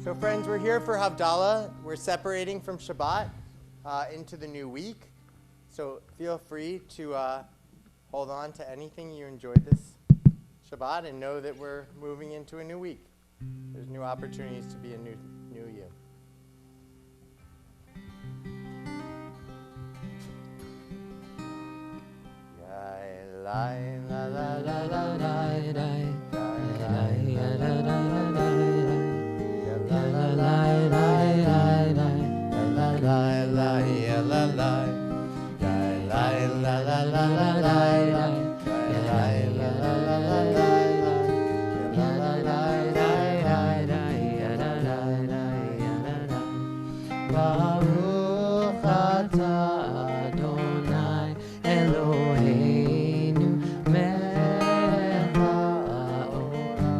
So friends, we're here for Havdalah. We're separating from Shabbat into the new week. So feel free to hold on to anything you enjoyed this Shabbat and know that we're moving into a new week. There's new opportunities to be a new you.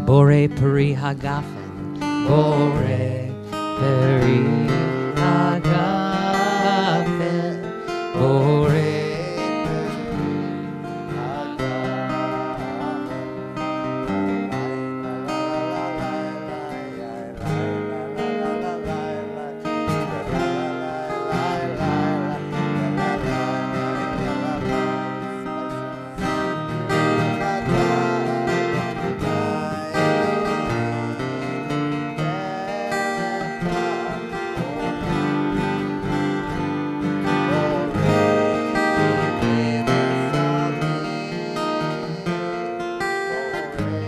Bore peri hagafen, bore peri hagafen, bore peri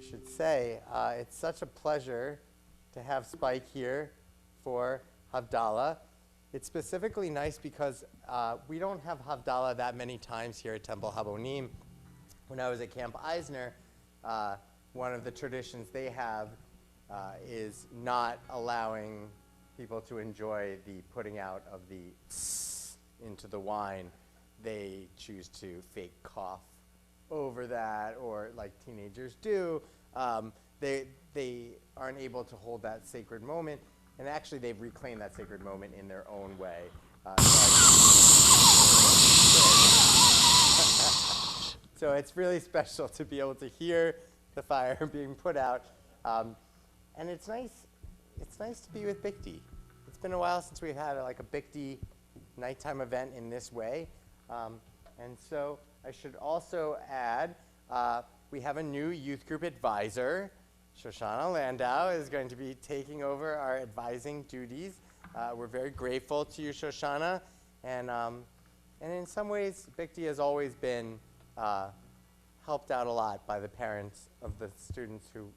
should say, it's such a pleasure to have Spike here for Havdalah. It's specifically nice because we don't have Havdalah that many times here at Temple Habonim. When I was at Camp Eisner, one of the traditions they have is not allowing people to enjoy the putting out of the into the wine. They choose to fake cough over that, or like teenagers do. They aren't able to hold that sacred moment, and actually they've reclaimed that sacred moment in their own way. So it's really special to be able to hear the fire being put out, and it's nice to be with BCTY. It's been a while since we've had like a BCTY nighttime event in this way, and so I should also add we have a new youth group advisor. Shoshana Landau is going to be taking over our advising duties. We're very grateful to you, Shoshana, and in some ways, BCTY has always been helped out a lot by the parents of the students who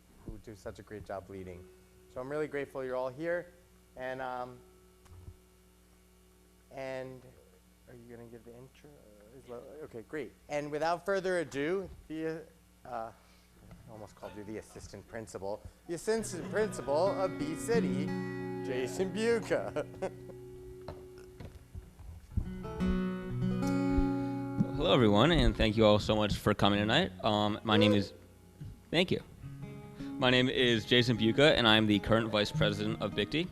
do such a great job leading. So I'm really grateful you're all here, and are you going to give the intro? Okay, great. And without further ado, I almost called you the assistant principal of BCTY, Jason Buca. Hello, everyone, and thank you all so much for coming tonight. Thank you. My name is Jason Buca, and I'm the current vice president of BCTY.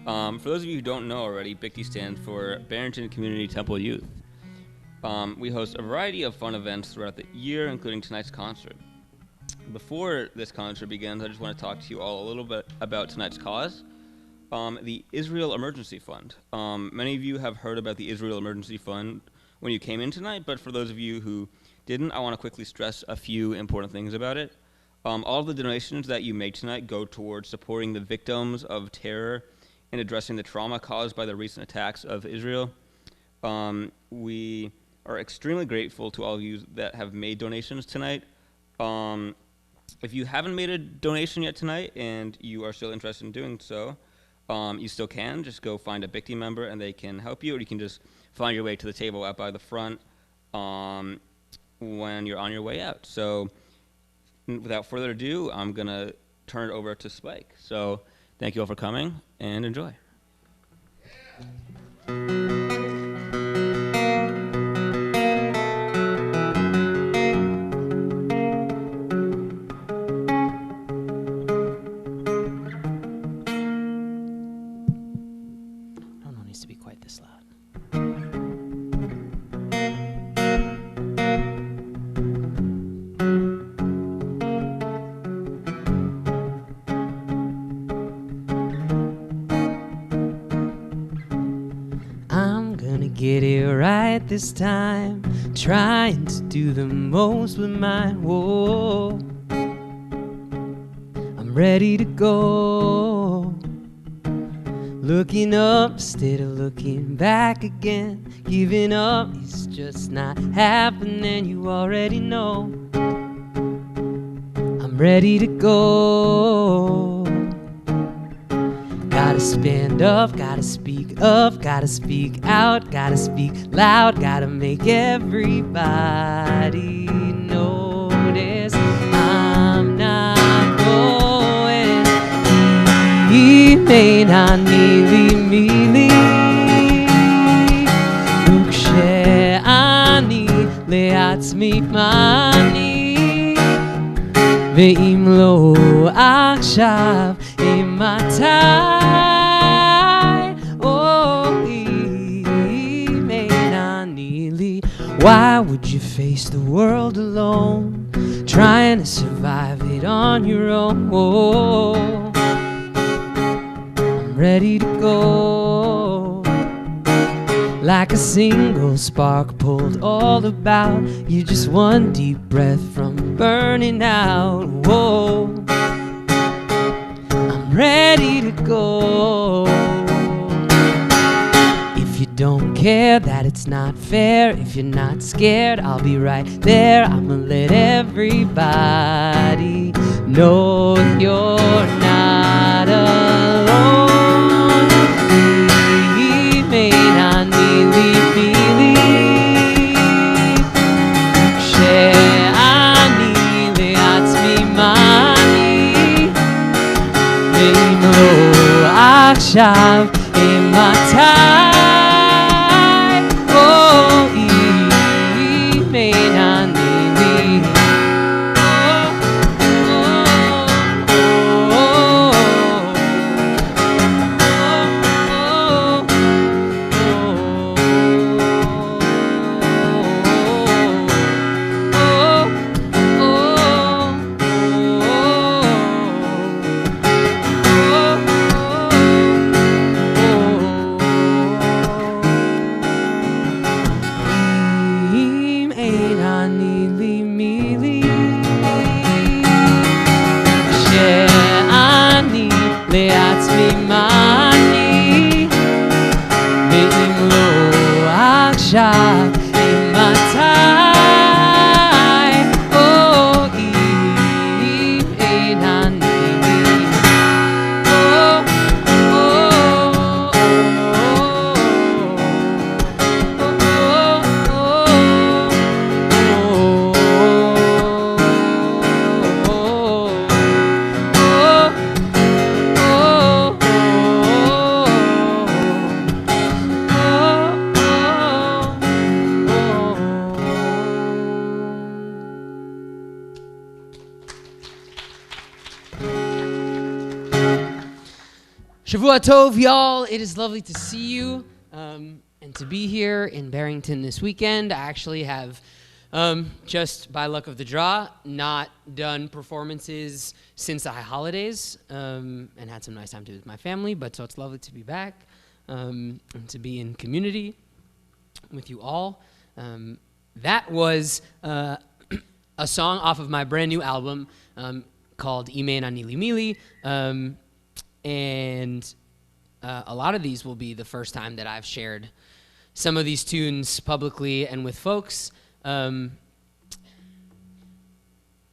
For those of you who don't know already, BCTY stands for Barrington Community Temple Youth. We host a variety of fun events throughout the year, including tonight's concert. Before this concert begins, I just want to talk to you all a little bit about tonight's cause, the Israel Emergency Fund. Many of you have heard about the Israel Emergency Fund when you came in tonight, but for those of you who didn't, I want to quickly stress a few important things about it. All of the donations that you make tonight go towards supporting the victims of terror and addressing the trauma caused by the recent attacks of Israel. We are extremely grateful to all of you that have made donations tonight. If you haven't made a donation yet tonight and you are still interested in doing so, you still can. Just go find a BCTY member and they can help you, or you can just find your way to the table out by the front when you're on your way out. So without further ado, I'm going to turn it over to Spike. So thank you all for coming, and enjoy. No needs to be quite this loud. Get it right this time, trying to do the most with mine. Whoa, I'm ready to go. Looking up instead of looking back again. Giving up is just not happening, you already know. I'm ready to go. Gotta stand up, gotta speak up, gotta speak out, gotta speak loud, gotta make everybody notice. I'm not going 이메나니 미리 וכשאני לעצמי מאמין ואם לא עכשיו אימתי Why would you face the world alone, trying to survive it on your own? Whoa. I'm ready to go, like a single spark pulled all about. You're just one deep breath from burning out. Whoa. I'm ready to go. If you don't care that it's not fair, if you're not scared, I'll be right there. I'ma let everybody know you're not alone. Imenan mili mili, she'ani le'atzmi mani, ואם לא עכשיו, אימתי? Shavua Tov, y'all. It is lovely to see you and to be here in Barrington this weekend. I actually have, just by luck of the draw, not done performances since the high holidays and had some nice time to be with my family, but so it's lovely to be back and to be in community with you all. That was a song off of my brand new album called Ime Na Nili Mili. And a lot of these will be the first time that I've shared some of these tunes publicly and with folks.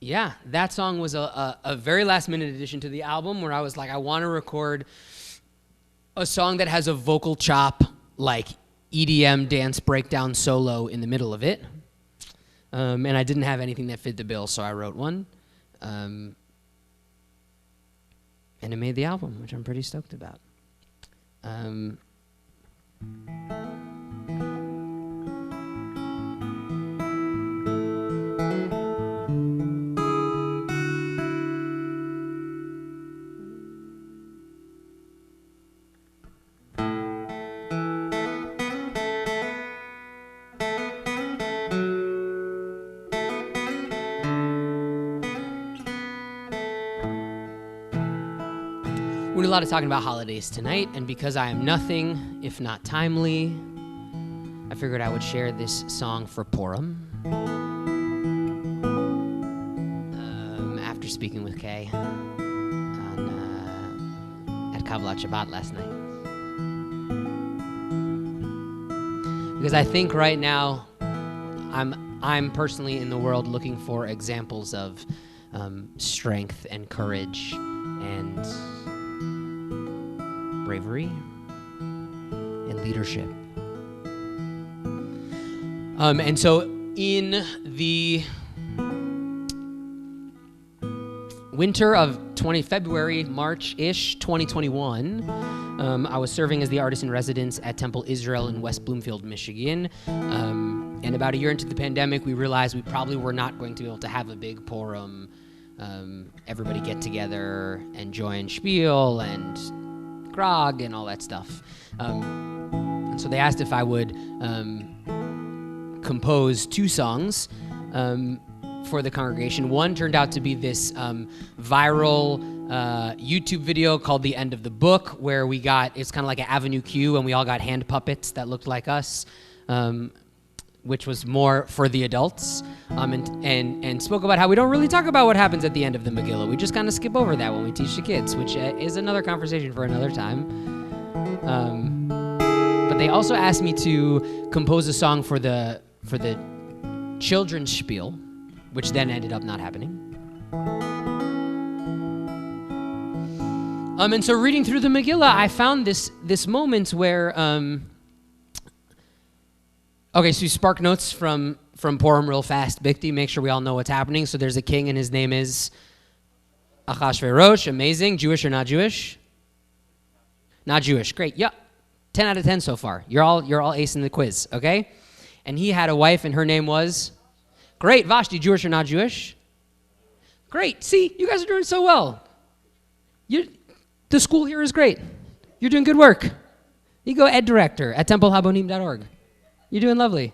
Yeah, that song was a very last-minute addition to the album where I was like, I want to record a song that has a vocal chop, like EDM dance breakdown solo in the middle of it. And I didn't have anything that fit the bill, so I wrote one. And it made the album, which I'm pretty stoked about. We're doing a lot of talking about holidays tonight, and because I am nothing if not timely, I figured I would share this song for Purim. After speaking with Kay at Havdalah Shabbat last night. Because I think right now, I'm personally in the world looking for examples of strength and courage and bravery and leadership. And so in the winter of February, March-ish 2021, I was serving as the artist in residence at Temple Israel in West Bloomfield, Michigan. And about a year into the pandemic, we realized we probably were not going to be able to have a big Purim, everybody get together and join Spiel and grog and all that stuff. And so they asked if I would compose two songs for the congregation. One turned out to be this viral YouTube video called The End of the Book, where it's kind of like an Avenue Q, and we all got hand puppets that looked like us, which was more for the adults, and spoke about how we don't really talk about what happens at the end of the Megillah. We just kind of skip over that when we teach the kids, which is another conversation for another time. But they also asked me to compose a song for the children's spiel, which then ended up not happening. And so reading through the Megillah, I found this moment where, okay, so you spark notes from Purim real fast. Bikti, make sure we all know what's happening. So there's a king and his name is Achashverosh. Amazing. Jewish or not Jewish? Not Jewish. Great. Yeah. 10 out of 10 so far. You're all acing the quiz, okay? And he had a wife and her name was? Great. Vashti, Jewish or not Jewish? Great. See, you guys are doing so well. The school here is great. You're doing good work. You go ed director at templehabonim.org. You're doing lovely.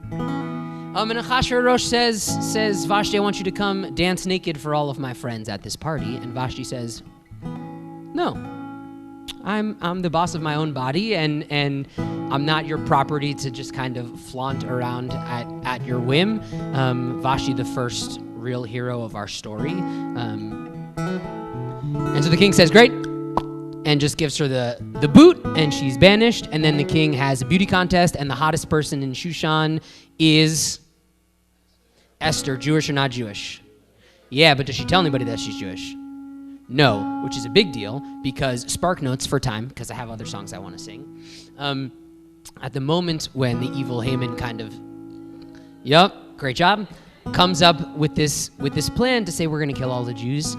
And Achashverosh says, Vashti, I want you to come dance naked for all of my friends at this party. And Vashti says, no, I'm the boss of my own body, and I'm not your property to just kind of flaunt around at your whim. Vashti, the first real hero of our story. And so the king says, great, and just gives her the boot, and she's banished. And then the king has a beauty contest, and the hottest person in Shushan is Esther. Jewish or not Jewish? Yeah, but does she tell anybody that she's Jewish? No, which is a big deal, because spark notes for time, because I have other songs I want to sing. At the moment when the evil Haman kind of, great job, comes up with this plan to say we're going to kill all the Jews,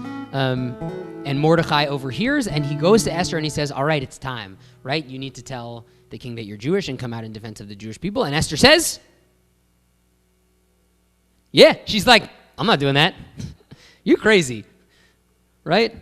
and Mordecai overhears, and he goes to Esther and he says, all right, it's time, right? You need to tell the king that you're Jewish and come out in defense of the Jewish people. And Esther says, yeah, she's like, I'm not doing that. You're crazy, right?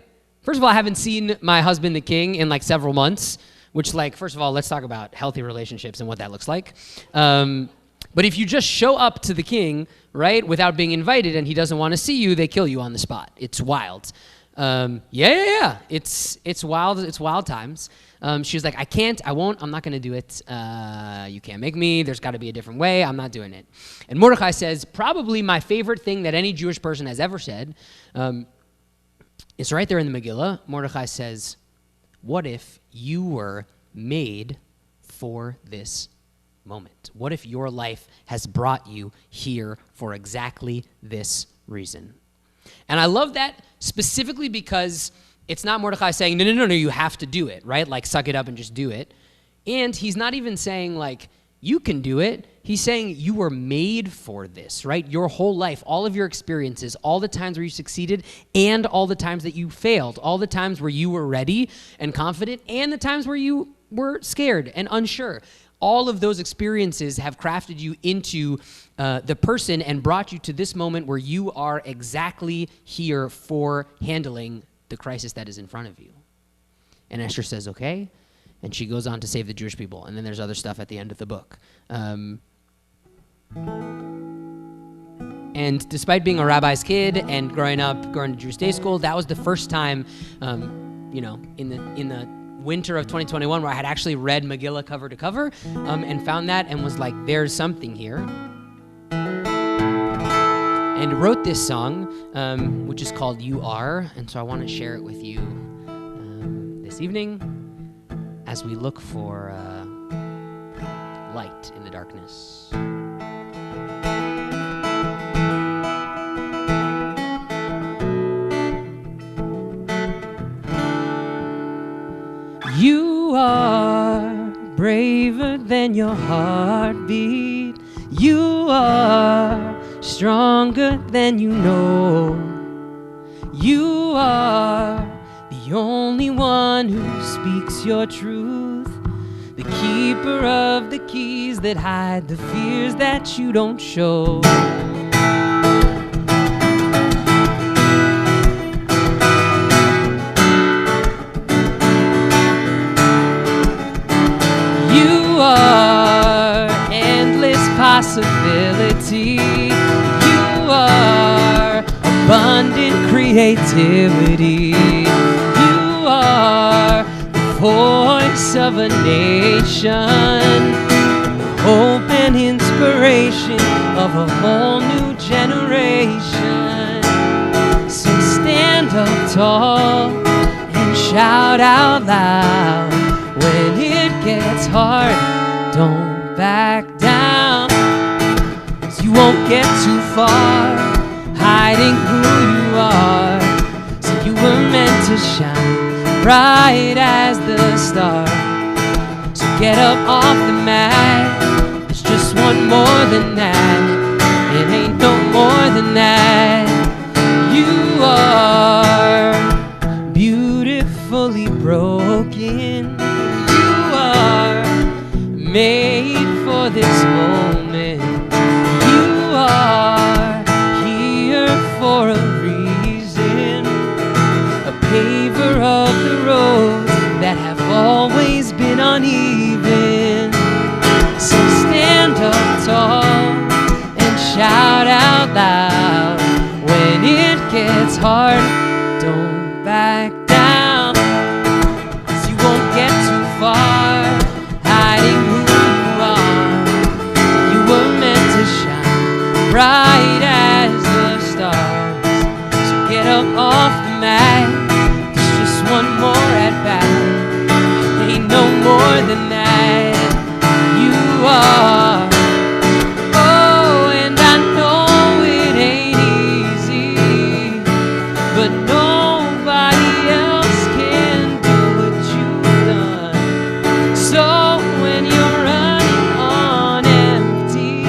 First of all, I haven't seen my husband, the king, in like several months, which, like, first of all, let's talk about healthy relationships and what that looks like. But if you just show up to the king, right, without being invited and he doesn't want to see you, they kill you on the spot. It's wild. It's wild. It's wild times. She was like, I can't, I won't, I'm not going to do it. You can't make me. There's got to be a different way. I'm not doing it. And Mordecai says, probably my favorite thing that any Jewish person has ever said. It's right there in the Megillah. Mordecai says, what if you were made for this moment? What if your life has brought you here for exactly this reason? And I love that specifically because it's not Mordecai saying, no, you have to do it, right? Like, suck it up and just do it. And he's not even saying, like, you can do it. He's saying you were made for this, right? Your whole life, all of your experiences, all the times where you succeeded and all the times that you failed, all the times where you were ready and confident and the times where you were scared and unsure. All of those experiences have crafted you into the person and brought you to this moment where you are exactly here for handling the crisis that is in front of you. And Esther says, okay. And she goes on to save the Jewish people. And then there's other stuff at the end of the book. And despite being a rabbi's kid and growing to Jewish day school, that was the first time, in the winter of 2021 where I had actually read Megillah cover to cover and found that and was like, there's something here. And wrote this song, which is called You Are. And so I want to share it with you this evening as we look for light in the darkness. You are braver than your heartbeat. You are stronger than you know. You are the only one who speaks your truth, the keeper of the keys that hide the fears that you don't show. You are endless possibility. You are abundant creativity. You are the voice of a nation, hope and inspiration of a whole new generation. So stand up tall and shout out loud. When it gets hard, don't back down, 'cause you won't get too far hiding who you are. So you were meant to to shine bright as the stars. So get up off the mat. There's just one more than that. It ain't no more than that. You are beautifully broken. You are made for this moment. You are here for a reason, a paver of the roads that have always been uneven. So stand up tall and shout out loud. When it gets hard, don't back down, 'cause you won't get too far hiding who you are. You were meant to shine bright as the stars. So get up off the mat. There's just one more at bat. Ain't no more than that. You are. Oh, and I know it ain't easy, but nobody else can do what you've done. So when you're running on empty,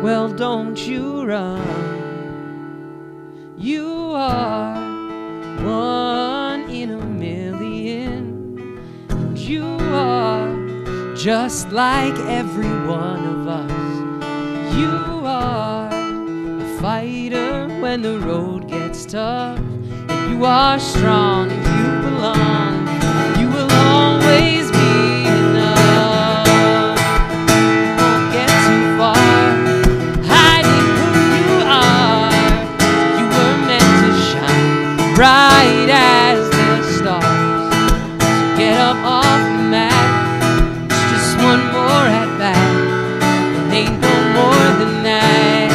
well, don't you run. You are one in a million, and you are just like every one of us. You are a fighter when the road gets tough, and you are strong and you belong. You will always be enough. You won't get too far hiding who you are. You were meant to shine bright as the stars. So get up off the mat. It's just one more at bat. It ain't no more than that.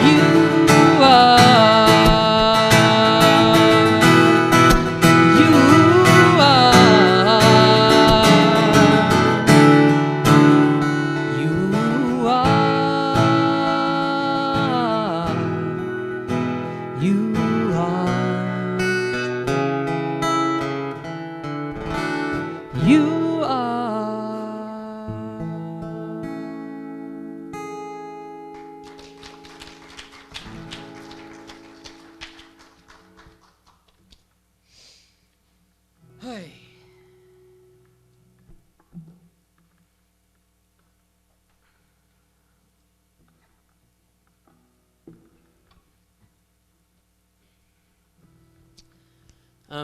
You are. You are. You are. You are. You are. Hey.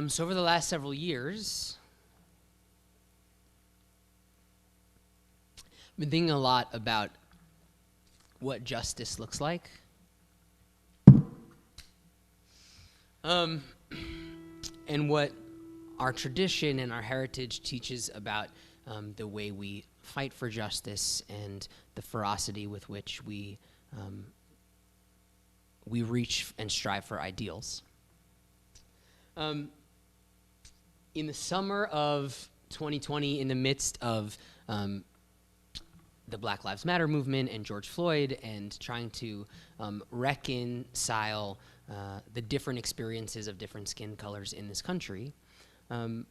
So over the last several years, I've been thinking a lot about what justice looks like. And what our tradition and our heritage teaches about the way we fight for justice and the ferocity with which we reach and strive for ideals. In the summer of 2020, in the midst of the Black Lives Matter movement and George Floyd, and trying to reconcile the different experiences of different skin colors in this country, I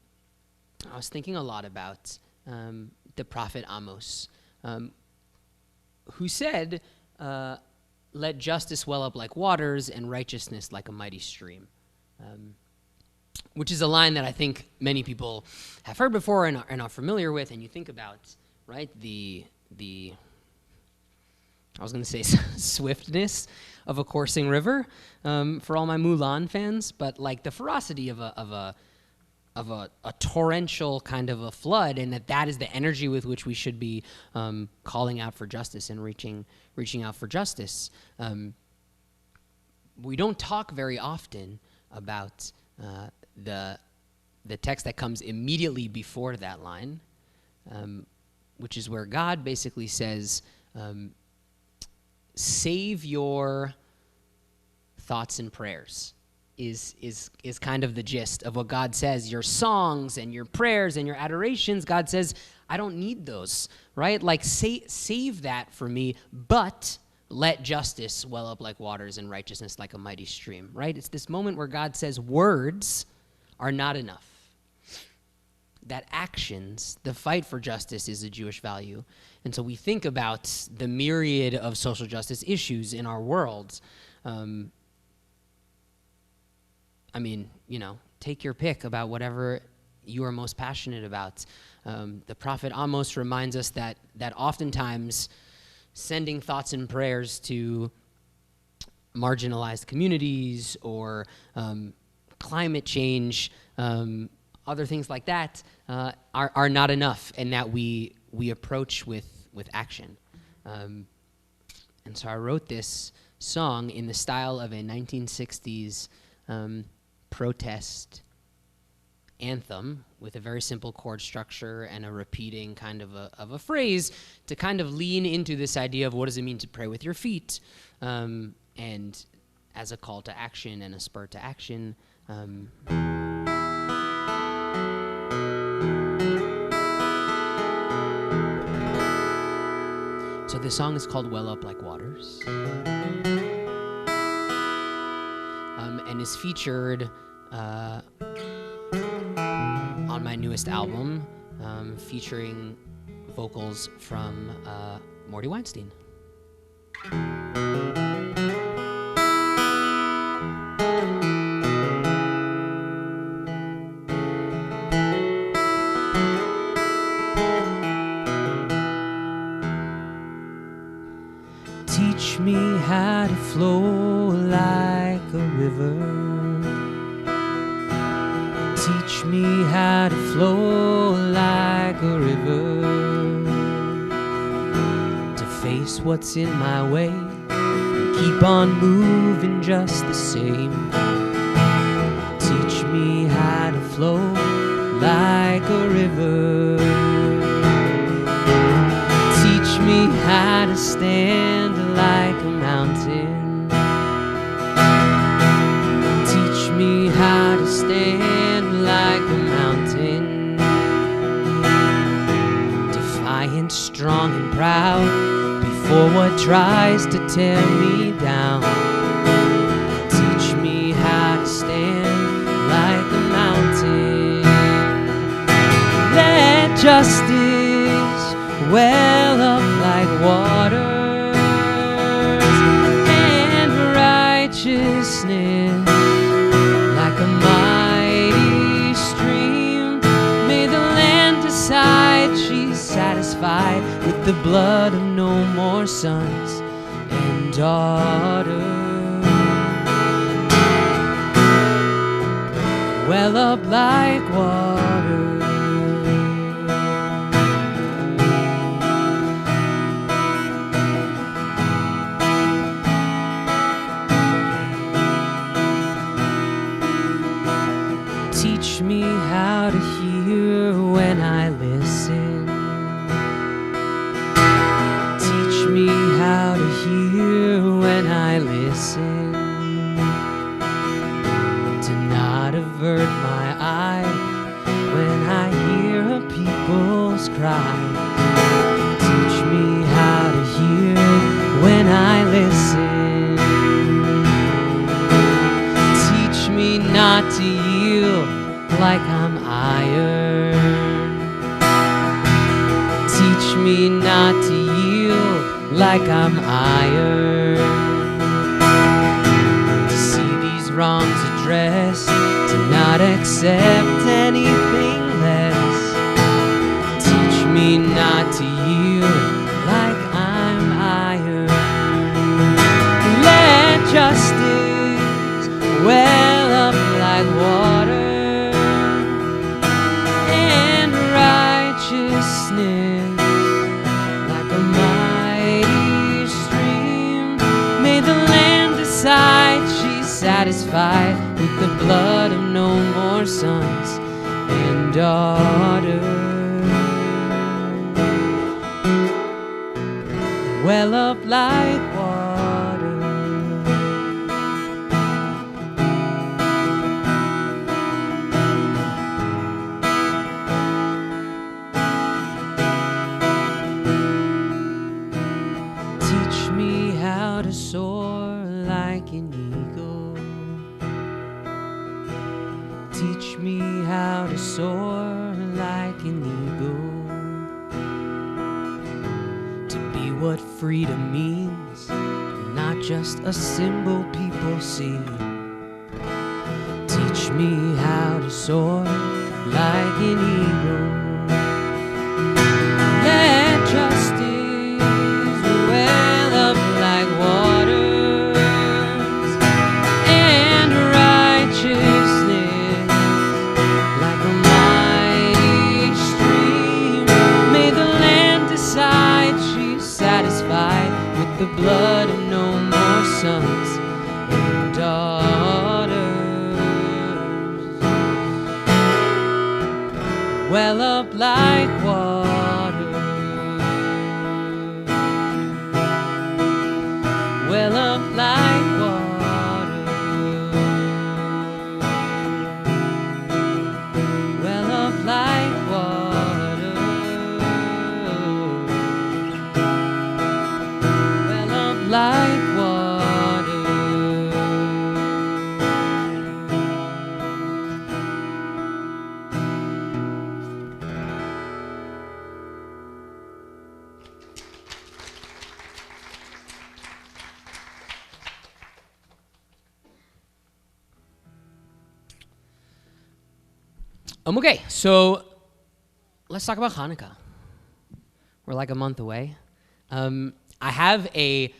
was thinking a lot about the prophet Amos, who said, "Let justice well up like waters and righteousness like a mighty stream," which is a line that I think many people have heard before and are familiar with. And you think about, right, the I was going to say swiftness of a coursing river for all my Mulan fans, but like the ferocity of a torrential kind of a flood, and that is the energy with which we should be calling out for justice and reaching out for justice. We don't talk very often about the text that comes immediately before that line, which is where God basically says, save your thoughts and prayers, is kind of the gist of what God says. Your songs and your prayers and your adorations, God says, I don't need those, right? Like, save that for me, but let justice well up like waters and righteousness like a mighty stream, right? It's this moment where God says words are not enough. That actions, the fight for justice, is a Jewish value. And so we think about the myriad of social justice issues in our world. Take your pick about whatever you are most passionate about. The prophet Amos reminds us that oftentimes sending thoughts and prayers to marginalized communities or climate change, other things like that, are not enough, and that we approach with action. And so I wrote this song in the style of a 1960s protest anthem with a very simple chord structure and a repeating kind of a phrase to kind of lean into this idea of what does it mean to pray with your feet, and as a call to action and a spur to action. So this song is called Well Up Like Waters, and is featured on my newest album, featuring vocals from Morty Weinstein. Teach me how to flow like a river. Teach me how to flow like a river. To face what's in my way and keep on moving just the same. Teach me how to flow like a river. Teach me how to stand like a mountain. Teach me how to stand like a mountain. Defiant, strong, and proud before what tries to tear me down. Teach me how to stand like a mountain. Let justice well up like waters, and righteousness like a mighty stream. May the land decide she's satisfied with the blood of no more sons and daughters. Well up like water. Teach me how to hear when I listen. Teach me how to hear when I listen. To not avert my eye when I hear a people's cry. Teach me how to hear when I listen. Teach me not to yield like I'm iron. Teach me not to yield like I'm iron. To see these wrongs addressed, to not accept anything less. Teach me not to yield like I'm iron. Let justice well up like water, righteousness like a mighty stream. May the land decide she's satisfied with the blood of no more sons and daughters. Well up like water. Teach me how Teach me how to soar like an eagle, to be what freedom means, not just a symbol people see. Teach me how to soar like an eagle. Let justice well up like waters, and righteousness like a mighty stream. May the land decide she's satisfied with the blood of no more sons and daughters. Well up like water, well up like water, well up like water, well up like water. Okay, so let's talk about Hanukkah. We're like a month away. I have a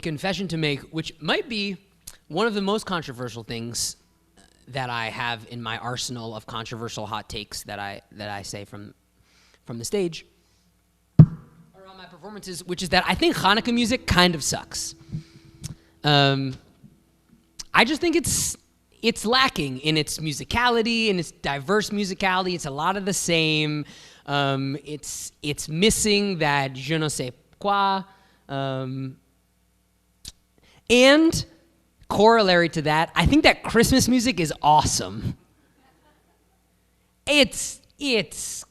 confession to make, which might be one of the most controversial things that I have in my arsenal of controversial hot takes that I say from the stage around my performances, which is that I think Hanukkah music kind of sucks. I just think it's lacking in its musicality, in its diverse musicality. It's a lot of the same. It's missing that je ne sais quoi. And corollary to that, I think that Christmas music is awesome. It's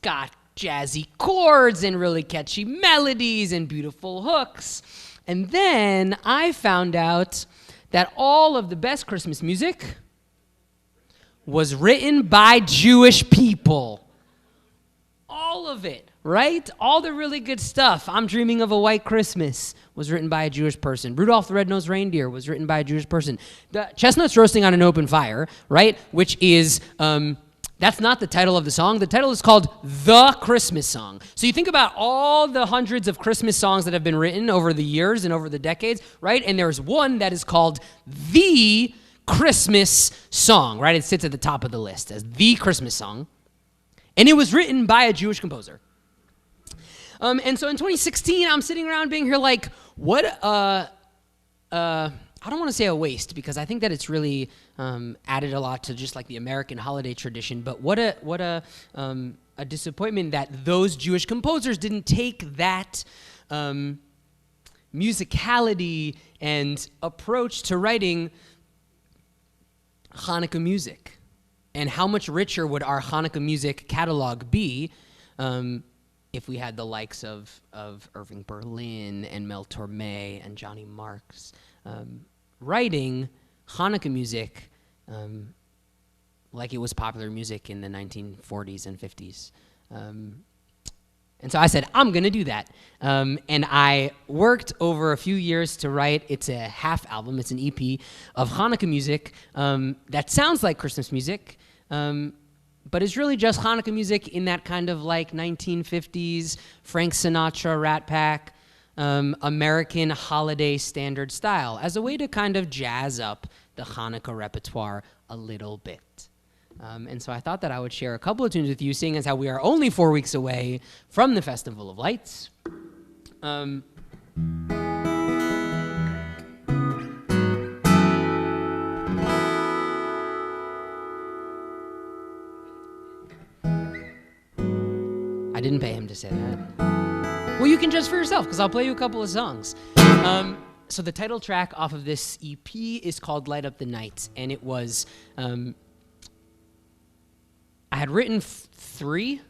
got jazzy chords and really catchy melodies and beautiful hooks. And then I found out that all of the best Christmas music was written by Jewish people. All of it, right? All the really good stuff. I'm Dreaming of a White Christmas was written by a Jewish person. Rudolph the Red-Nosed Reindeer was written by a Jewish person. The Chestnuts Roasting on an Open Fire, right? Which is, that's not the title of the song. The title is called The Christmas Song. So you think about all the hundreds of Christmas songs that have been written over the years and over the decades, right? And there's one that is called The Christmas Song, right? It sits at the top of the list as The Christmas Song. And it was written by a Jewish composer. And so in 2016, I'm sitting around being here like, what I don't want to say a waste, because I think that it's really added a lot to just like the American holiday tradition. But what a disappointment that those Jewish composers didn't take that musicality and approach to writing Hanukkah music. And how much richer would our Hanukkah music catalog be if we had the likes of Irving Berlin and Mel Torme and Johnny Marks writing Hanukkah music like it was popular music in the 1940s and 50s. And so I said, I'm going to do that. And I worked over a few years to write, it's a half album, it's an EP of Hanukkah music that sounds like Christmas music, but it's really just Hanukkah music in that kind of like 1950s Frank Sinatra, Rat Pack, American holiday standard style as a way to kind of jazz up the Hanukkah repertoire a little bit. And so I thought that I would share a couple of tunes with you, seeing as how we are only 4 weeks away from the Festival of Lights. I didn't pay him to say that. Well, you can judge for yourself, because I'll play you a couple of songs. So the title track off of this EP is called Light Up the Night, and it was... I had written 3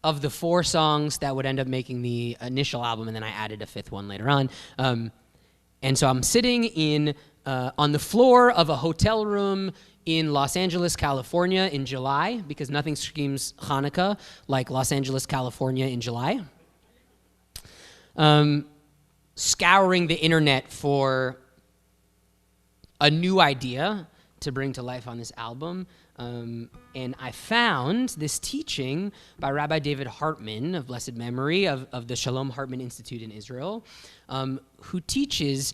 of the 4 songs that would end up making the initial album, and then I added a 5th one later on. And so I'm sitting on the floor of a hotel room in Los Angeles, California in July, because nothing screams Hanukkah like Los Angeles, California in July. Scouring the internet for a new idea to bring to life on this album. And I found this teaching by Rabbi David Hartman of blessed memory of the Shalom Hartman Institute in Israel, who teaches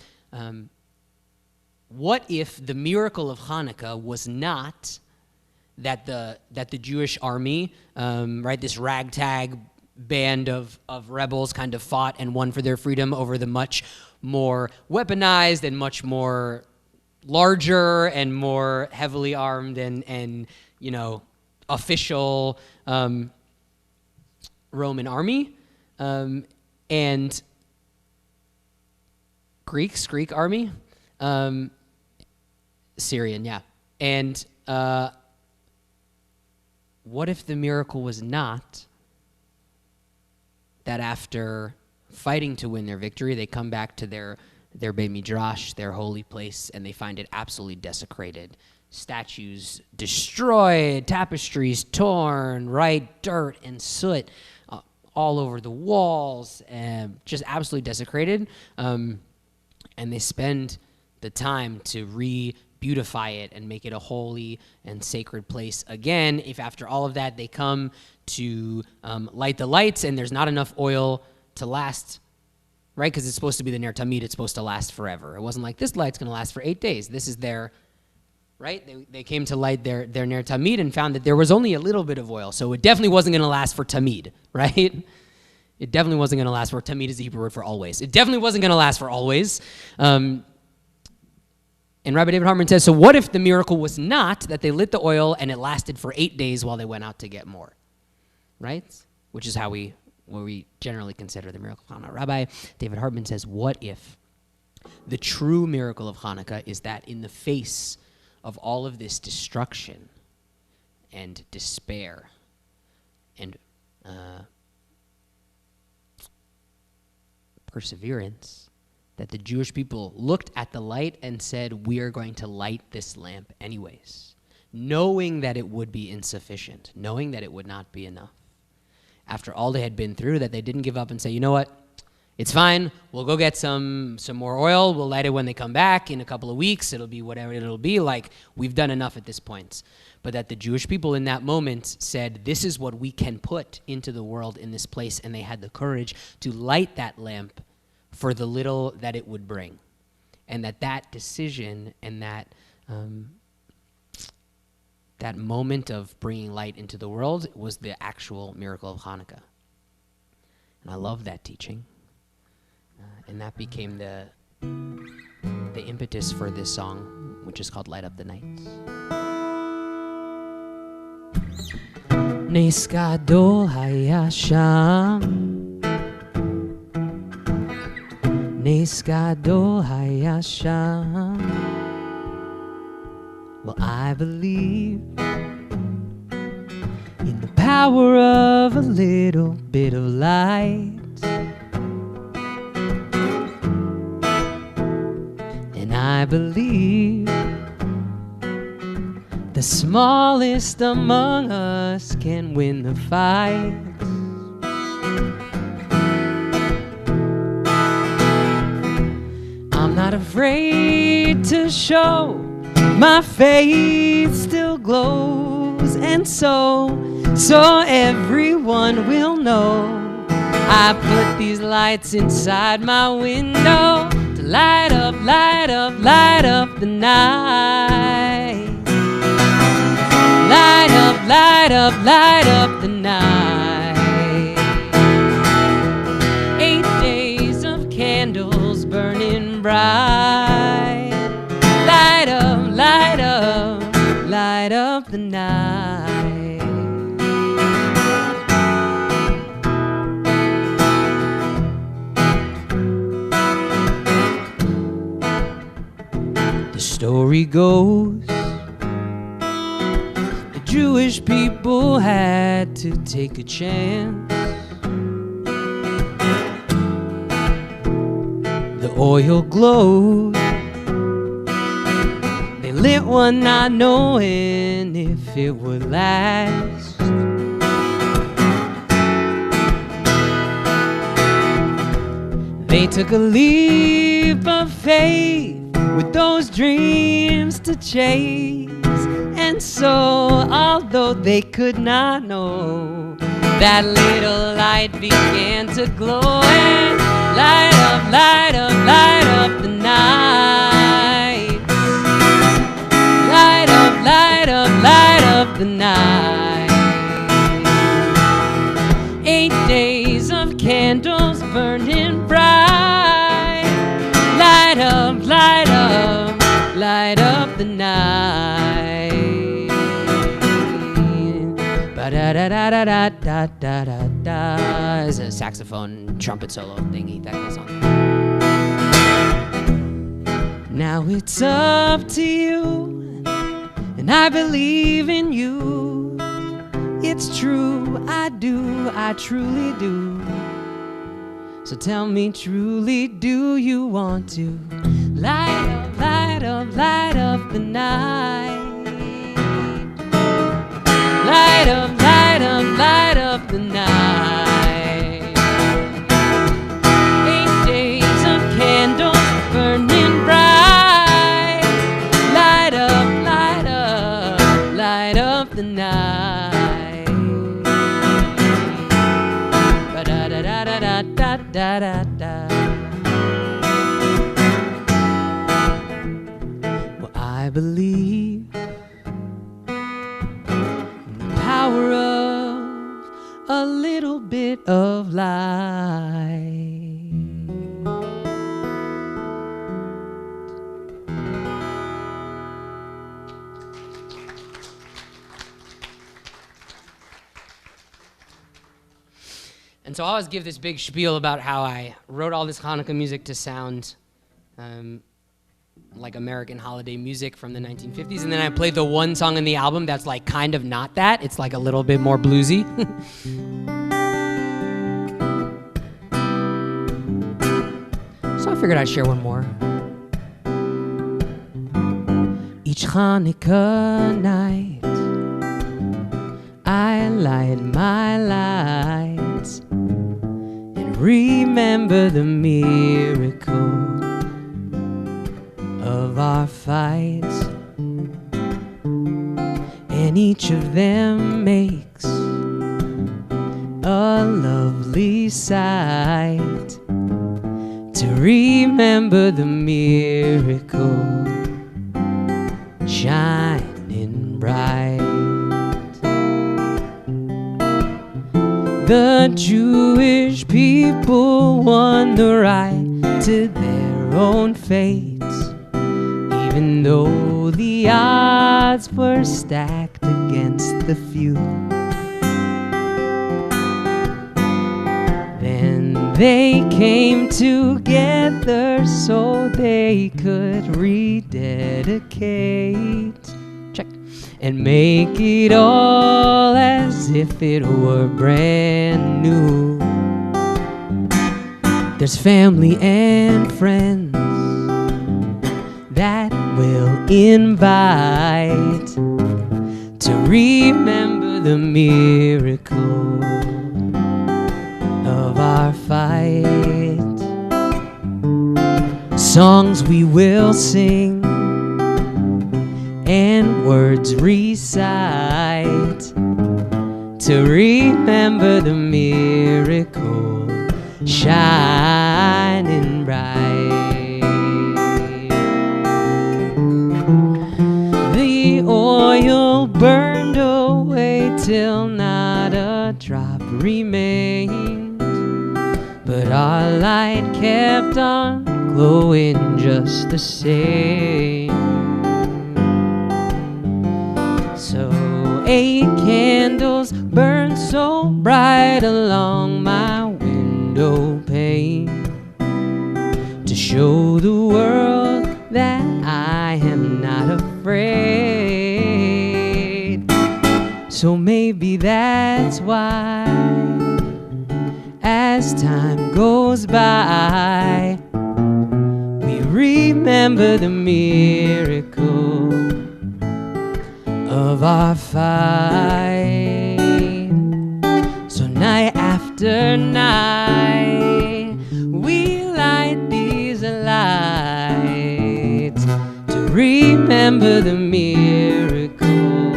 what if the miracle of Hanukkah was not that the Jewish army, right, this ragtag band of rebels kind of fought and won for their freedom over the much more weaponized and much more larger and more heavily armed and official Roman army, and Greek army, Syrian, yeah. And what if the miracle was not that after fighting to win their victory, they come back to their Beit Midrash, their holy place, and they find it absolutely desecrated. Statues destroyed, tapestries torn, right, dirt and soot all over the walls, and just absolutely desecrated. And they spend the time to beautify it and make it a holy and sacred place again. If after all of that they come to light the lights and there's not enough oil to last, right? Because it's supposed to be the Ner Tamid, it's supposed to last forever. It wasn't like this light's going to last for 8 days. This is their, right? They came to light their Ner Tamid and found that there was only a little bit of oil, so it definitely wasn't going to last for Tamid, right? It definitely wasn't going to last for, Tamid is the Hebrew word for always. It definitely wasn't going to last for always. And Rabbi David Hartman says, so what if the miracle was not that they lit the oil and it lasted for 8 days while they went out to get more, right? Which is how we generally consider the miracle of Hanukkah. Rabbi David Hartman says, what if the true miracle of Hanukkah is that in the face of all of this destruction and despair and perseverance, that the Jewish people looked at the light and said, we are going to light this lamp anyways, knowing that it would be insufficient, knowing that it would not be enough. After all they had been through, that they didn't give up and say, you know what, it's fine, we'll go get some more oil, we'll light it when they come back in a couple of weeks, it'll be whatever it'll be, like we've done enough at this point. But that the Jewish people in that moment said, this is what we can put into the world in this place, and they had the courage to light that lamp for the little that it would bring. And that decision and that moment of bringing light into the world was the actual miracle of Hanukkah. And I love that teaching. And that became the impetus for this song, which is called Light Up the Nights. Nes gadol haya sham, Nes gadol haya sham. Well, I believe in the power of a little bit of light, and I believe the smallest among us can win the fight. I'm not afraid to show my faith still glows, and so everyone will know I put these lights inside my window to light up, light up, light up the night. Light up, light up, light up the night. 8 days of candles burning bright. Light up, light up, light up the night. The story goes the Jewish people had to take a chance. the oil glowed. They lit one not knowing if it would last. They took a leap of faith with those dreams to chase. And so, although they could not know, that little light began to glow and light up, light up, light up the night. Light up, light up, light up the night. 8 days of candles burning bright. Light up, light up, light up the night. Ba-da-da-da-da-da-da-da-da. It's a saxophone trumpet solo thingy that goes on. Now it's up to you, and I believe in you. It's true, I do, I truly do. So tell me truly, do you want to light up, light up, light up the night? Light up, light up, light up the night. 8 days of candles burning bright. Light up, light up, light up the night. Ba-da-da-da-da-da-da-da-da. Well, I believe power of a little bit of light. And so I always give this big spiel about how I wrote all this Hanukkah music to sound like American holiday music from the 1950s, and then I played the one song in the album that's like kind of not that. It's like a little bit more bluesy. So I figured I'd share one more. Each Hanukkah night I light my lights and remember the miracle of our fights, and each of them makes a lovely sight to remember the miracle shining bright. The Jewish people won the right to their own fate, even though the odds were stacked against the few. Then they came together so they could rededicate, check, and make it all as if it were brand new. There's family and friends that we'll invite to remember the miracle of our fight. Songs we will sing and words recite to remember the miracle shining bright. The oil burned away till not a drop remained, but our light kept on glowing just the same. So 8 candles burned so bright along my window pane to show the world that I am not afraid. So maybe that's why, as time goes by, remember the miracle of our fight. So night after night, we light these lights to remember the miracle.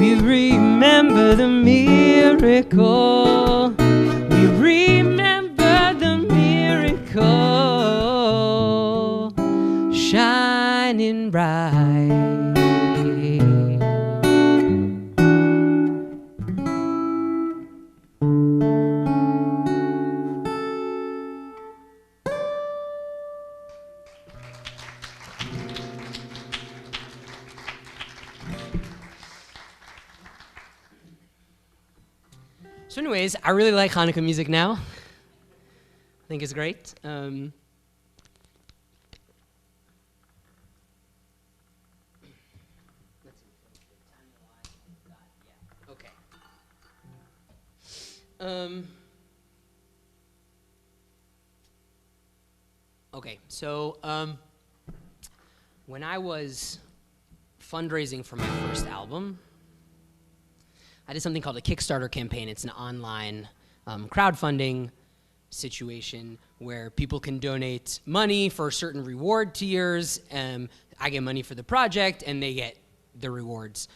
We remember the miracle. We remember the miracle shining bright. So anyways, I really like Hanukkah music now. I think it's great. Okay. Okay, so when I was fundraising for my first album, I did something called a Kickstarter campaign. It's an online crowdfunding situation where people can donate money for certain reward tiers. I get money for the project, and they get the rewards.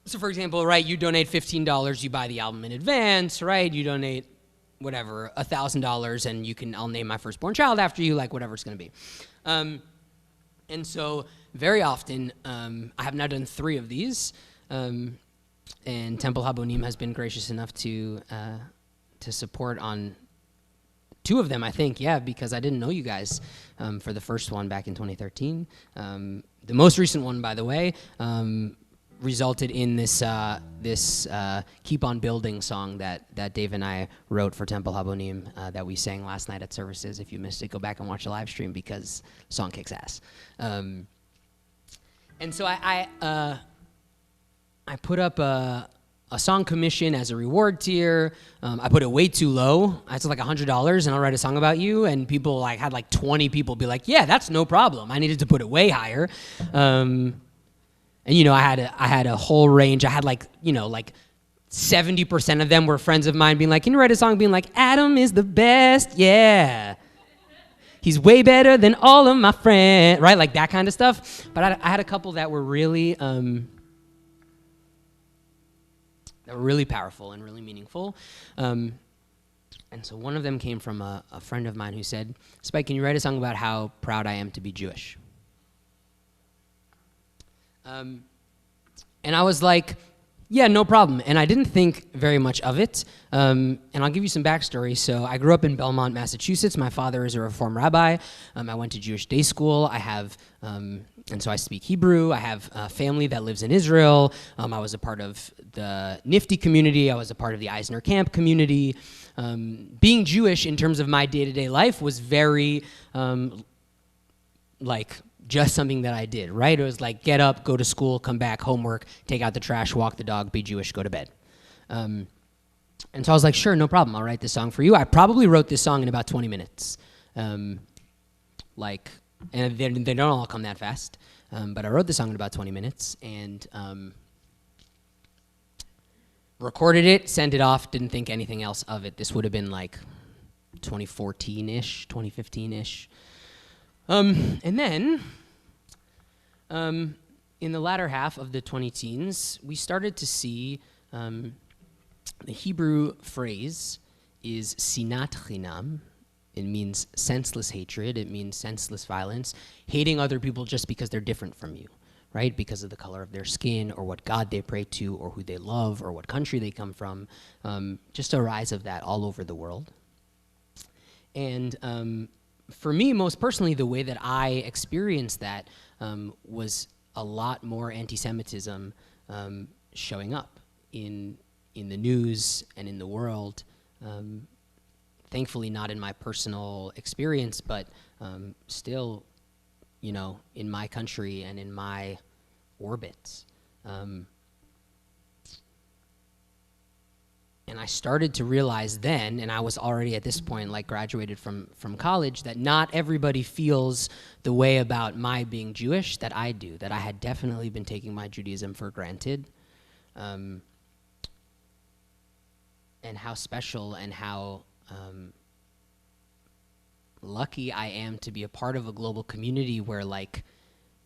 So, for example, right, you donate $15, you buy the album in advance, right? You donate whatever, $1,000, and I'll name my firstborn child after you, like whatever it's going to be. And so, very often, I have now done 3 of these. And Temple Habonim has been gracious enough to support on 2 of them, I think, yeah, because I didn't know you guys for the first one back in 2013. The most recent one, by the way, resulted in this Keep on Building song that Dave and I wrote for Temple Habonim that we sang last night at services. If you missed it, go back and watch the live stream because the song kicks ass. And so I put up a song commission as a reward tier. I put it way too low. I said like $100 and I'll write a song about you. And people had 20 people be like, yeah, that's no problem. I needed to put it way higher. And I had a whole range. I had 70% of them were friends of mine being like, can you write a song being like, Adam is the best, yeah. He's way better than all of my friends, right? Like that kind of stuff. But I had a couple that were really powerful and really meaningful. And so one of them came from a friend of mine who said, Spike, can you write a song about how proud I am to be Jewish? And I was like, yeah, no problem. And I didn't think very much of it. And I'll give you some backstory. So I grew up in Belmont, Massachusetts. My father is a Reform rabbi. I went to Jewish day school. I have, and so I speak Hebrew. I have a family that lives in Israel. I was a part of the Nifty community. I was a part of the Eisner Camp community. Being Jewish in terms of my day-to-day life was very, just something that I did, right? It was like get up, go to school, come back, homework, take out the trash, walk the dog, be Jewish, go to bed. And so I was like, sure, no problem. I'll write this song for you. I probably wrote this song in about 20 minutes. And they don't all come that fast. But I wrote the song in about 20 minutes and recorded it, sent it off, didn't think anything else of it. This would have been 2014-ish, 2015-ish. And then, in the latter half of the 20-teens, we started to see the Hebrew phrase is sinat chinam. It means senseless hatred. It means senseless violence, hating other people just because they're different from you, right? Because of the color of their skin or what God they pray to or who they love or what country they come from. Just a rise of that all over the world. And for me, most personally, the way that I experienced that was a lot more anti-Semitism showing up in the news and in the world. Thankfully, not in my personal experience, but still, in my country and in my orbits. And I started to realize then, and I was already at this point like graduated from college, that not everybody feels the way about my being Jewish that I do, that I had definitely been taking my Judaism for granted. And how special and how lucky I am to be a part of a global community where, like,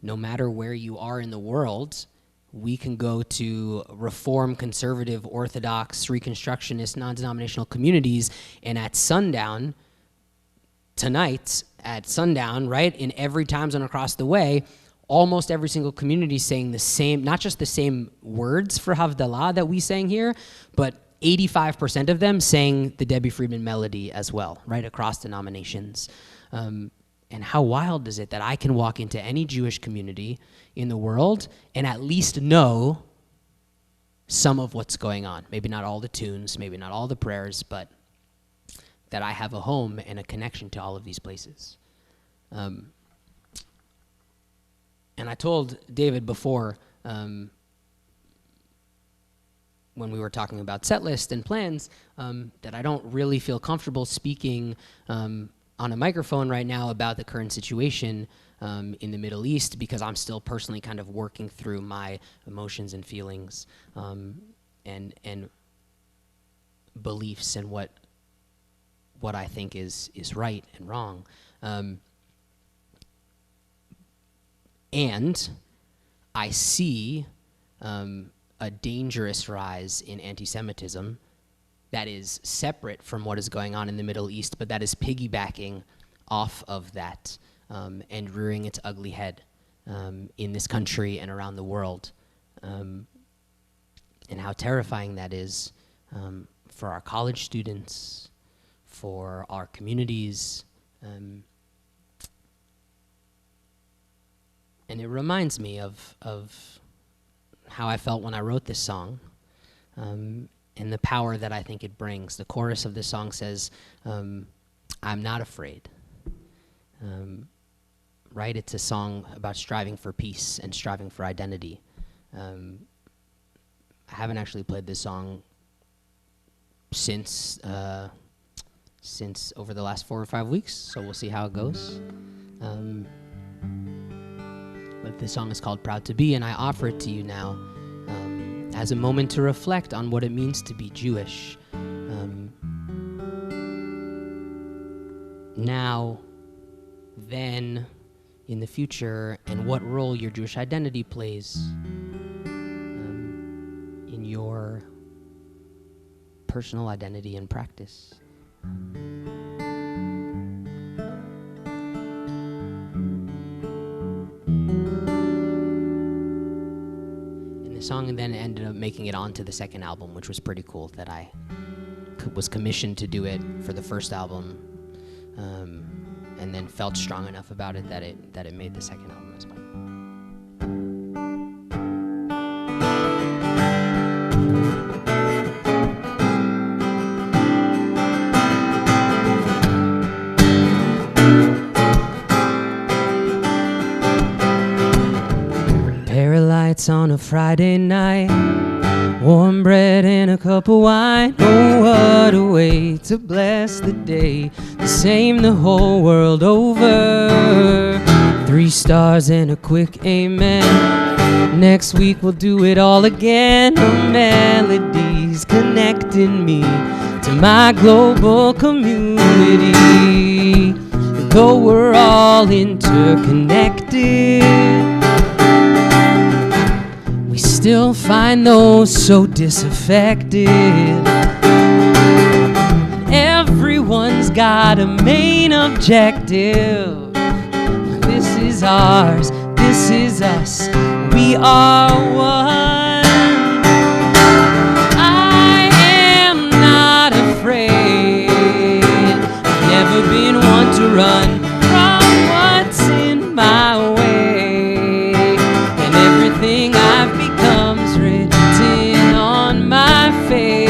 no matter where you are in the world, we can go to Reform, Conservative, Orthodox, Reconstructionist, non-denominational communities, and at sundown, tonight, at sundown, right, in every time zone across the way, almost every single community saying the same, not just the same words for Havdalah that we sang here, but 85% of them sang the Debbie Friedman melody as well, right, across denominations. And how wild is it that I can walk into any Jewish community in the world and at least know some of what's going on. Maybe not all the tunes, maybe not all the prayers, but that I have a home and a connection to all of these places. And I told David before, when we were talking about set list and plans, that I don't really feel comfortable speaking on a microphone right now about the current situation in the Middle East, because I'm still personally kind of working through my emotions and feelings and beliefs and what I think is right and wrong. And I see a dangerous rise in anti-Semitism that is separate from what is going on in the Middle East, but that is piggybacking off of that and rearing its ugly head in this country and around the world. And how terrifying that is for our college students, for our communities. And it reminds me of how I felt when I wrote this song. And the power that I think it brings. The chorus of this song says, I'm not afraid. Right? It's a song about striving for peace and striving for identity. I haven't actually played this song since over the last 4 or 5 weeks, so we'll see how it goes. But this song is called Proud to Be, and I offer it to you now as a moment to reflect on what it means to be Jewish. Now, then, in the future, and what role your Jewish identity plays in your personal identity and practice. The song then ended up making it onto the second album, which was pretty cool, that I was commissioned to do it for the first album, and then felt strong enough about it that it made the second album as well. On a Friday night, warm bread and a cup of wine. Oh, what a way to bless the day. The same the whole world over. 3 stars and a quick amen. Next week we'll do it all again. The melodies connecting me to my global community. Though we're all interconnected, still find those so disaffected. Everyone's got a main objective. This is ours, this is us, we are one. I am not afraid. I've never been one to run from what's in my way. And everything I've become's written on my face.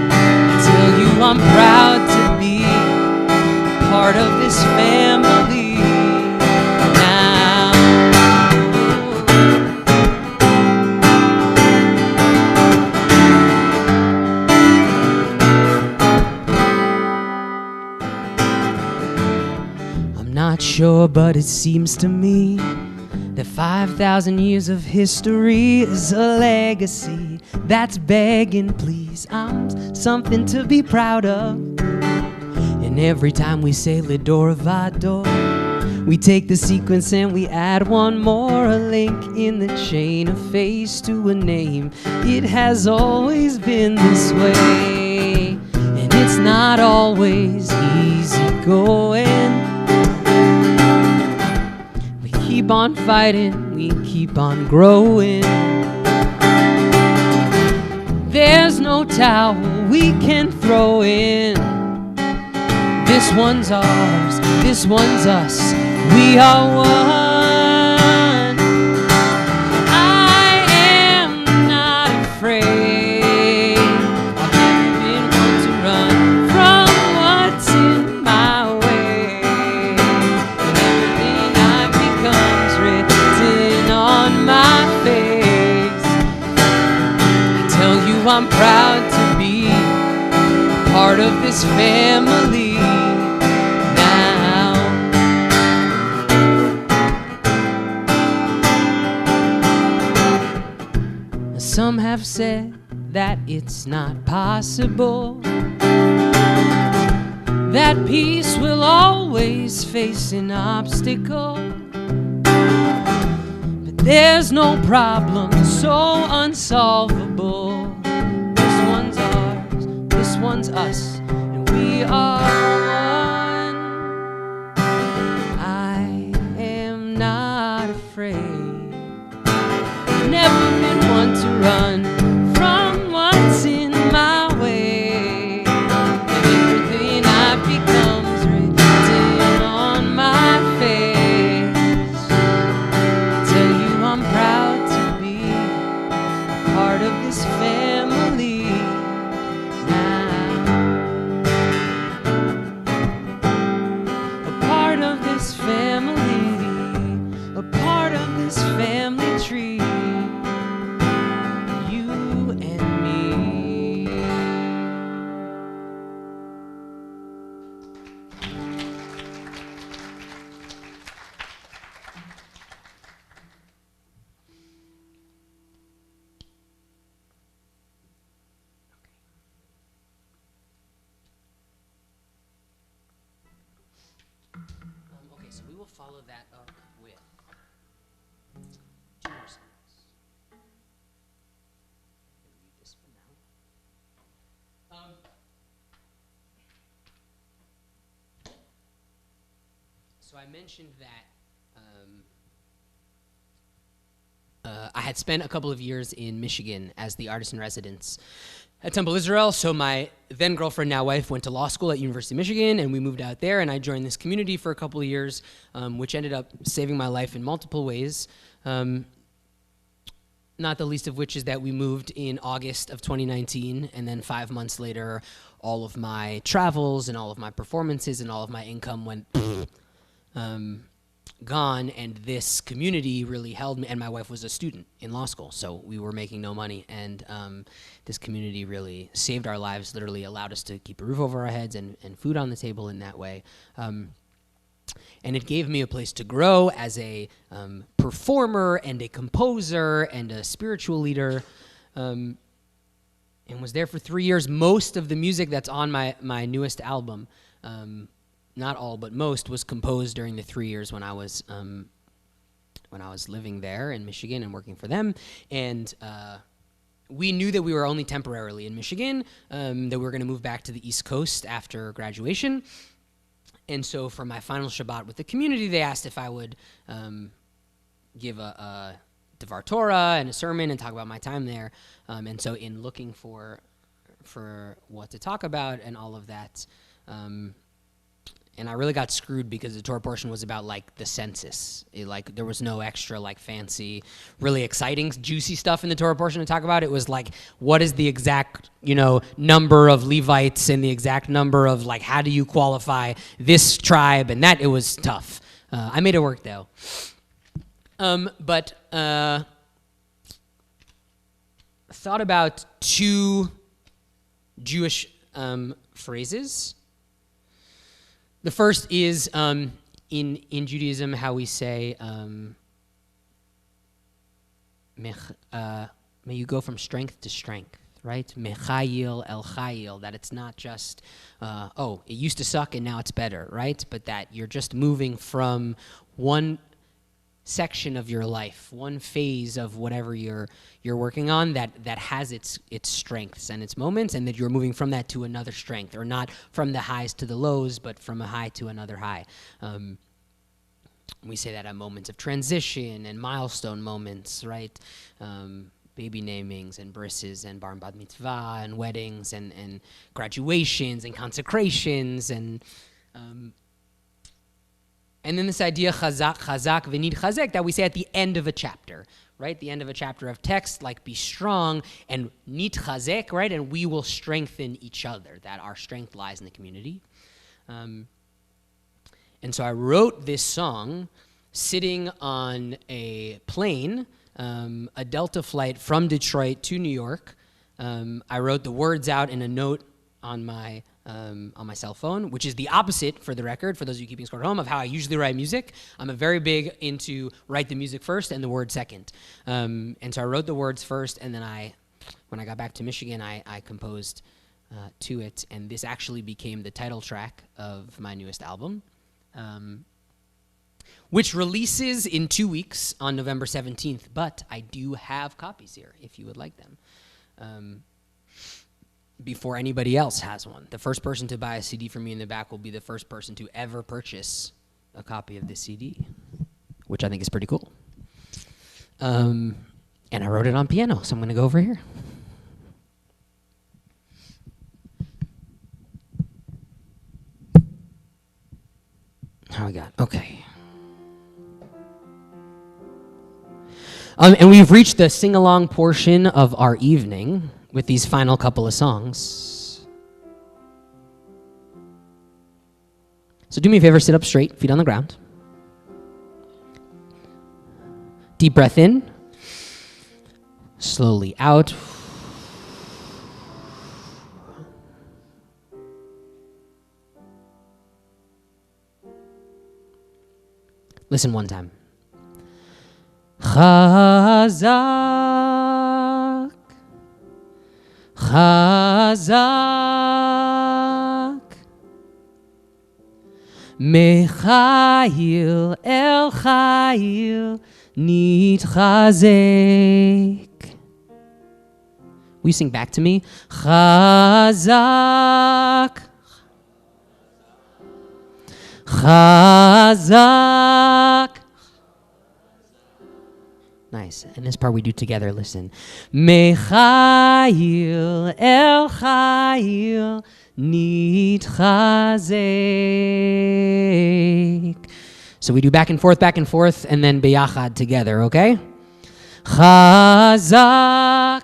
I tell you I'm proud to be part of this family now. not sure, but it seems to me that 5,000 years of history is a legacy that's begging, please. I'm something to be proud of. And every time we say Lidor Vador, we take the sequence and we add one more, a link in the chain, a face to a name. It has always been this way, and it's not always easy going. We keep on fighting, we keep on growing. There's no towel we can throw in. This one's ours, this one's us. We are one. I am not afraid. I've never been one to run from what's in my way. And everything I become's written on my face. I tell you I'm proud to be a part of this family. Some have said that it's not possible, that peace will always face an obstacle. But there's no problem so unsolvable. This one's ours, this one's us, and we are one. I am not afraid. Never been one to run from what's in my way. And everything I become's written on my face. I tell you I'm proud to be a part of this family now. A part of this family, a part of this family tree. Okay, so we will follow that up with two more songs. I'm gonna read this one now. So I mentioned that I had spent a couple of years in Michigan as the artist in residence at Temple Israel. So my then girlfriend, now wife, went to law school at University of Michigan, and we moved out there, and I joined this community for a couple of years, which ended up saving my life in multiple ways. Not the least of which is that we moved in August of 2019, and then 5 months later, all of my travels and all of my performances and all of my income went gone, and this community really held me, and my wife was a student in law school, so we were making no money, and this community really saved our lives, literally allowed us to keep a roof over our heads and food on the table in that way. And it gave me a place to grow as a performer and a composer and a spiritual leader, and was there for 3 years. Most of the music that's on my newest album, not all, but most, was composed during the 3 years when I was living there in Michigan and working for them. And we knew that we were only temporarily in Michigan, that we were going to move back to the East Coast after graduation. And so for my final Shabbat with the community, they asked if I would give a Devar Torah and a sermon and talk about my time there. And so in looking for what to talk about and all of that, and I really got screwed because the Torah portion was about like the census. There was no extra like fancy, really exciting, juicy stuff in the Torah portion to talk about. It was like, what is the exact, number of Levites and the exact number of like, how do you qualify this tribe and that? It was tough. I made it work though. But thought about two Jewish phrases. The first is, in Judaism, how we say, may you go from strength to strength, right? Mechayil el chayil, that it's not just, it used to suck and now it's better, right? But that you're just moving from one section of your life, one phase of whatever you're working on that has its strengths and its moments, and that you're moving from that to another strength, or not from the highs to the lows, but from a high to another high. We say that at moments of transition and milestone moments, right? Baby namings and brisses and bar and bat mitzvah and weddings and graduations and consecrations and then this idea chazak, chazak, v'nid chazek, that we say at the end of a chapter, right? The end of a chapter of text, like be strong and nit chazek, right? And we will strengthen each other, that our strength lies in the community. And so I wrote this song sitting on a plane, a Delta flight from Detroit to New York. I wrote the words out in a note on my cell phone, which is the opposite, for the record, for those of you keeping score at home, of how I usually write music. I'm a very big into write the music first and the word second. And so I wrote the words first, and then when I got back to Michigan, I composed to it, and this actually became the title track of my newest album, which releases in 2 weeks on November 17th, but I do have copies here if you would like them. Before anybody else has one. The first person to buy a CD from me in the back will be the first person to ever purchase a copy of this CD, which I think is pretty cool. And I wrote it on piano, so I'm going to go over here. How we got? Okay. And we've reached the sing-along portion of our evening with these final couple of songs. So do me a favor, sit up straight, feet on the ground. Deep breath in. Slowly out. Listen one time. Chazak, chazak, mechayil el chayil nitchazek. Will you sing back to me? Chazak, chazak. Nice. And this part we do together. Listen. Mechayil el chayil nitchazek. So we do back and forth, and then beyachad together, okay? Chazak.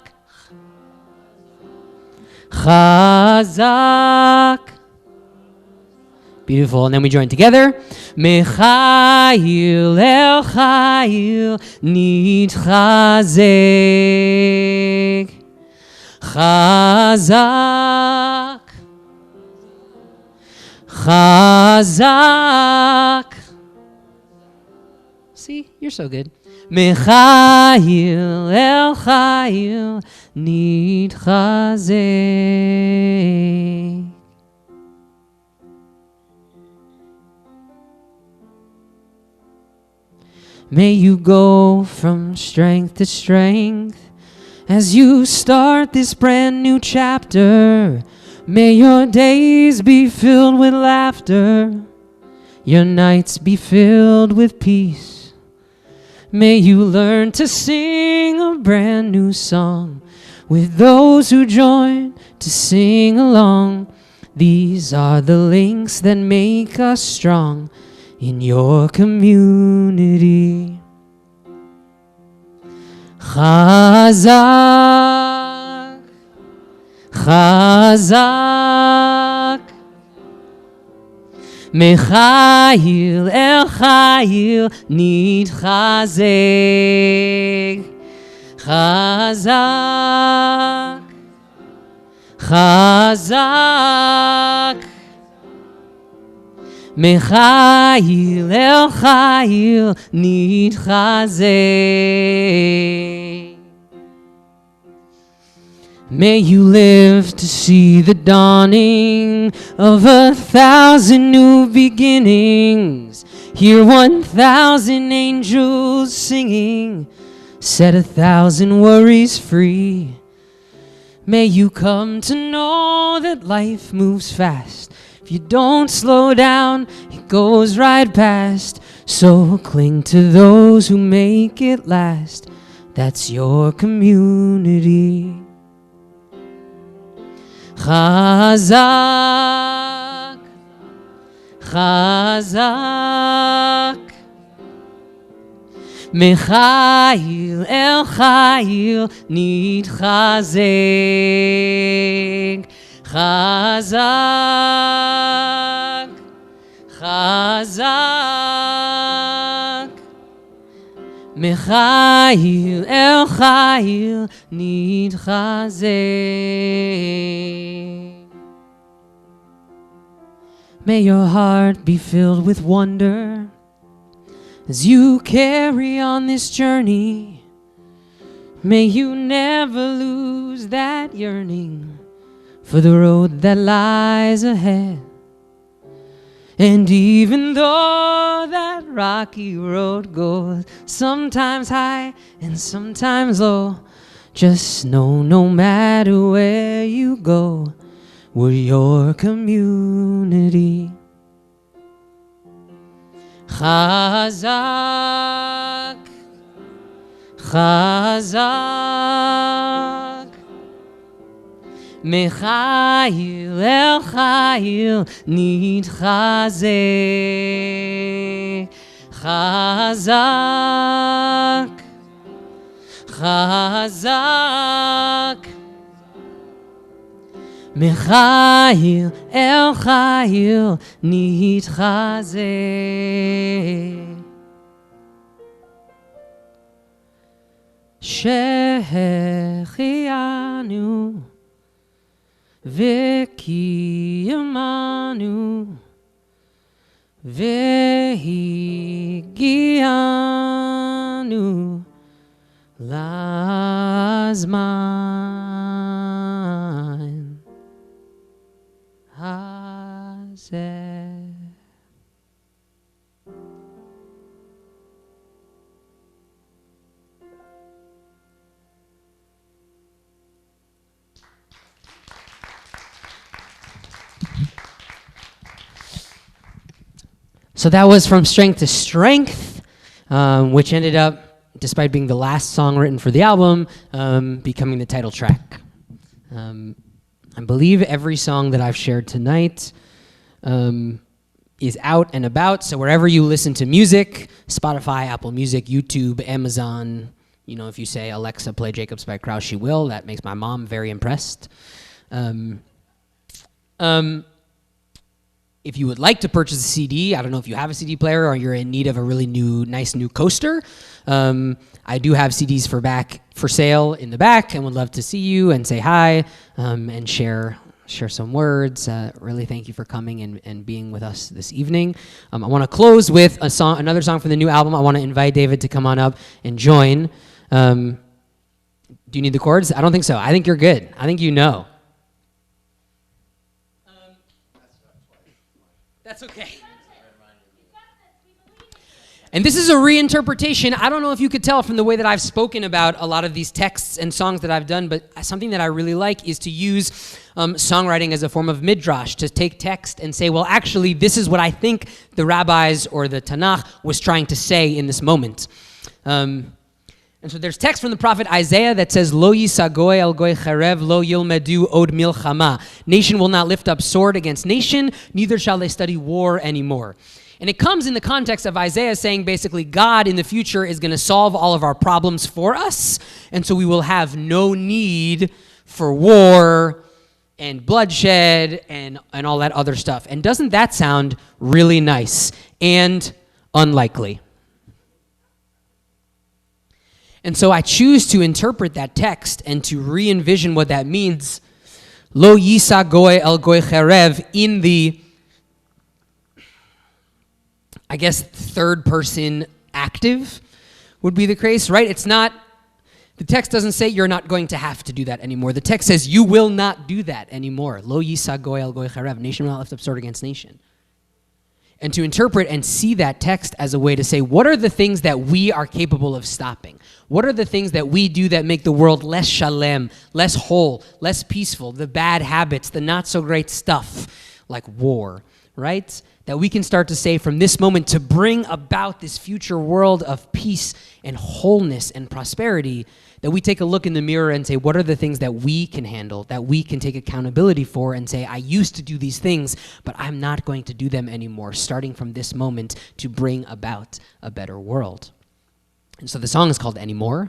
Chazak. Beautiful. And then we join together. Mechayil el chayil nitchazek. Chazak. Chazak. See, you're so good. Mechayil el chayil nitchazek. May you go from strength to strength as you start this brand new chapter. May your days be filled with laughter, your nights be filled with peace. May you learn to sing a brand new song with those who join to sing along. These are the links that make us strong in your community. Chazak, chazak, mechayil el chayil nitchazek. Chazak, chazak, מחיל אל חיל נתחזק. May you live to see the dawning of 1,000 new beginnings. Hear 1,000 angels singing, set 1,000 worries free. May you come to know that life moves fast. If you don't slow down, it goes right past. So cling to those who make it last. That's your community. Chazak, Chazak, Mechail El Chail Nitchazek. Chazak, Chazak, Mechail El Chail Nitchazek. May your heart be filled with wonder as you carry on this journey. May you never lose that yearning for the road that lies ahead. And even though that rocky road goes sometimes high and sometimes low, just know no matter where you go, we're your community. Chazak, Chazak, Mechail El Chail Nitchazek. Chazak, Chazak, Mechail El Chail Nitchazek. Shechianu V'kiyamanu V'higianu Lazman Hazeh. So that was From Strength to Strength, which ended up, despite being the last song written for the album, becoming the title track. I believe every song that I've shared tonight is out and about. So wherever you listen to music, Spotify, Apple Music, YouTube, Amazon, you know, if you say, Alexa, play Jacobs by Kraus, she will. That makes my mom very impressed. If you would like to purchase a CD, I don't know if you have a CD player or you're in need of a really nice new coaster. I do have CDs for sale in the back, and would love to see you and say hi and share some words. Really thank you for coming and being with us this evening. I want to close with another song from the new album. I want to invite David to come on up and join. Do you need the chords? I don't think so. I think you're good. I think you know. That's okay. And this is a reinterpretation. I don't know if you could tell from the way that I've spoken about a lot of these texts and songs that I've done, but something that I really like is to use songwriting as a form of midrash, to take text and say, well, actually, this is what I think the rabbis or the Tanakh was trying to say in this moment. And so there's text from the prophet Isaiah that says, Lo yisagoy el goy charev, lo yilmedu od milchama. Nation will not lift up sword against nation, neither shall they study war anymore. And it comes in the context of Isaiah saying basically God in the future is going to solve all of our problems for us, and so we will have no need for war and bloodshed and all that other stuff. And doesn't that sound really nice and unlikely? And so I choose to interpret that text and to re-envision what that means. Lo yisa goy el goy cherev, in the I guess third person active would be the case, right? It's not, the text doesn't say you're not going to have to do that anymore. The text says you will not do that anymore. Lo yisa goy el goy charev. Nation will not lift up sword against nation. And to interpret and see that text as a way to say, what are the things that we are capable of stopping? What are the things that we do that make the world less shalem, less whole, less peaceful, the bad habits, the not so great stuff, like war, right? That we can start to say from this moment to bring about this future world of peace and wholeness and prosperity, that we take a look in the mirror and say, what are the things that we can handle, that we can take accountability for and say, I used to do these things, but I'm not going to do them anymore, starting from this moment to bring about a better world. And so the song is called Anymore.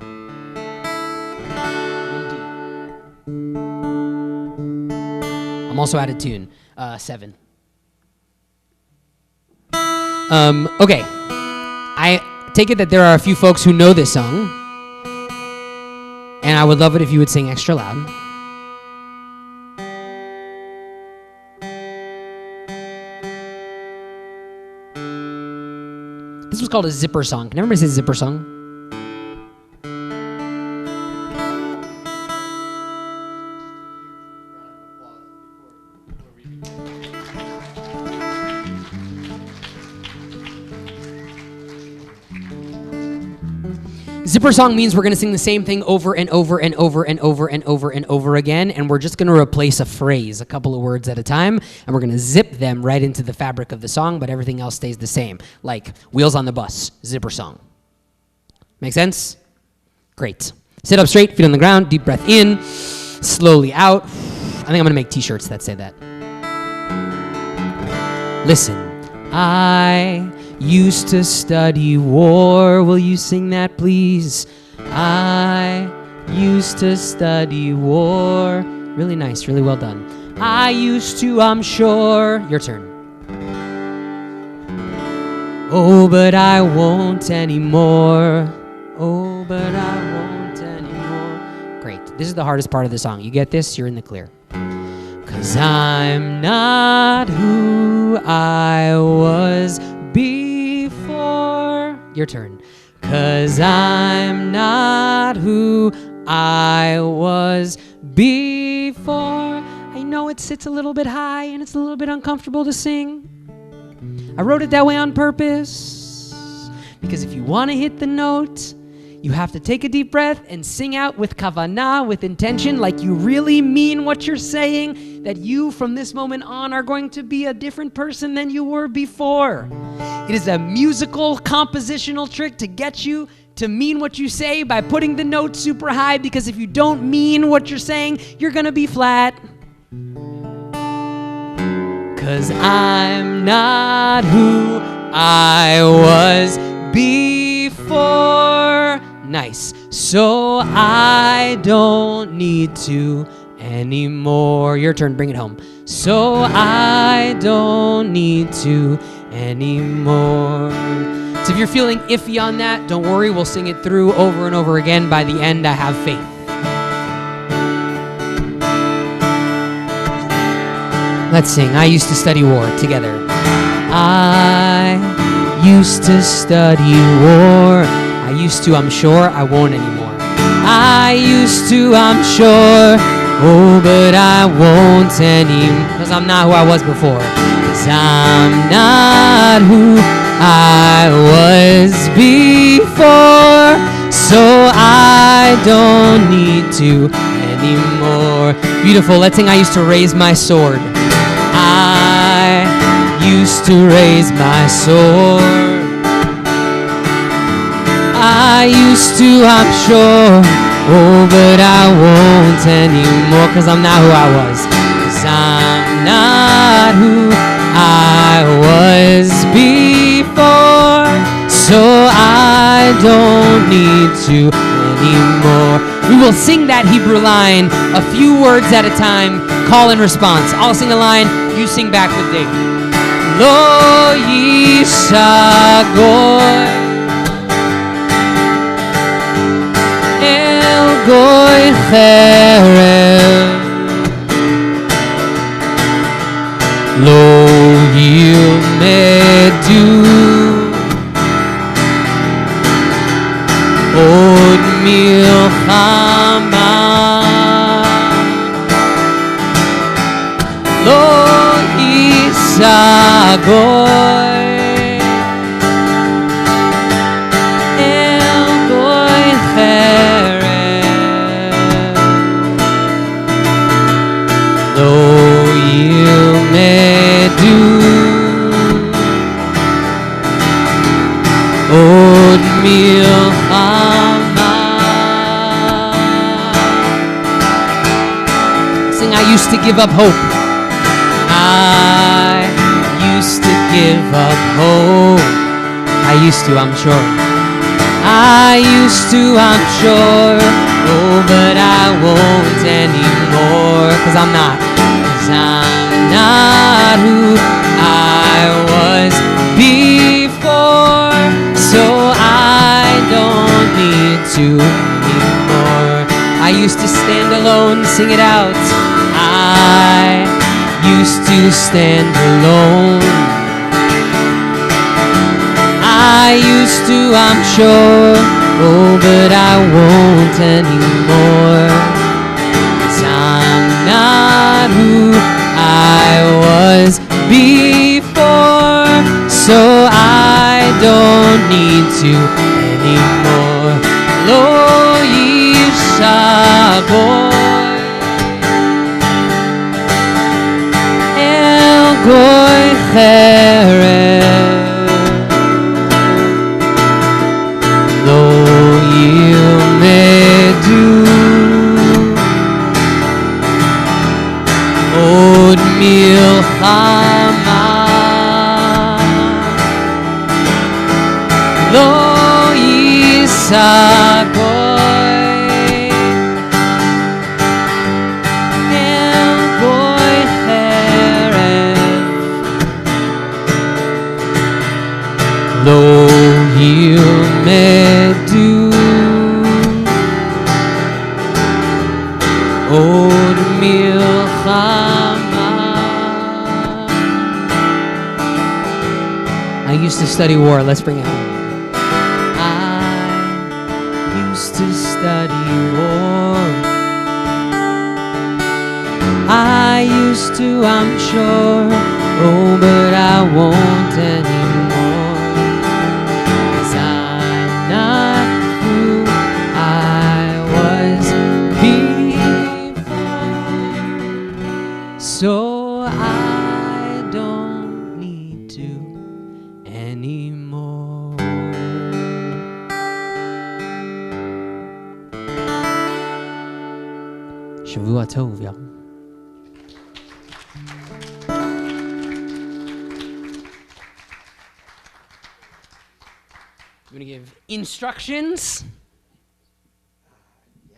I'm also out of tune, 7. Okay, I take it that there are a few folks who know this song, and I would love it if you would sing extra loud. This was called a zipper song. Can everybody say zipper song? Zipper song means we're going to sing the same thing over and over and over and over and over and over again, and we're just going to replace a phrase, a couple of words at a time, and we're going to zip them right into the fabric of the song, but everything else stays the same, like Wheels on the Bus, zipper song. Make sense? Great. Sit up straight, feet on the ground, deep breath in, slowly out. I think I'm going to make t-shirts that say that. Listen, I used to study war. Will you sing that, please? I used to study war. Really nice, really well done. I used to, I'm sure. Your turn. Oh, but I won't anymore. Oh, but I won't anymore. Great. This is the hardest part of the song. You get this? You're in the clear. 'Cause I'm not who I was before. Your turn. 'Cause I'm not who I was before. I know it sits a little bit high and it's a little bit uncomfortable to sing. I wrote it that way on purpose. Because if you want to hit the note, you have to take a deep breath and sing out with kavanah, with intention, like you really mean what you're saying, that you from this moment on are going to be a different person than you were before. It is a musical compositional trick to get you to mean what you say by putting the note super high, because if you don't mean what you're saying, you're going to be flat. 'Cause I'm not who I was before. Nice. So I don't need to anymore. Your turn, bring it home. So I don't need to anymore. So if you're feeling iffy on that, don't worry, we'll sing it through over and over again. By the end, I have faith. Let's sing I used to study war together. I used to study war. I used to, I'm sure, I won't anymore. I used to, I'm sure, oh, but I won't anymore. 'Cause I'm not who I was before. 'Cause I'm not who I was before. So I don't need to anymore. Beautiful. Let's sing I used to raise my sword. I used to raise my sword. I used to, I'm sure, oh, but I won't anymore. 'Cause I'm not who I was. 'Cause I'm not who I was before. So I don't need to anymore. We will sing that Hebrew line a few words at a time, call and response. I'll sing a line, you sing back with David. Lo yishagoy goy cherev lo yilmedu מלחמה לא יישא גוי אל גוי חרב לא ילמדו עוד מלחמה. Sing, I used to give up hope. I used to give up hope. I used to, I'm sure. I used to, I'm sure. Oh, but I won't anymore. 'Cause I'm not. 'Cause I'm not who I was before. So I don't need to anymore. I used to stand alone, sing it out. I used to stand alone. I used to, I'm sure. Oh, but I won't anymore. 'Cause I'm not who I was before. So I don't need to anymore. Lo yisha goy el goy cherev lo yilmedu od milchama lo יישא גוי אל גוי חרב לא ילמדו עוד מלחמה. I used to study war. Let's bring it home. To study war I used to, I'm sure. Oh, but I won't anymore. 'Cause I'm not who I was before. So I don't need to anymore. שבוע טוב, יא. You want to give instructions? Yeah,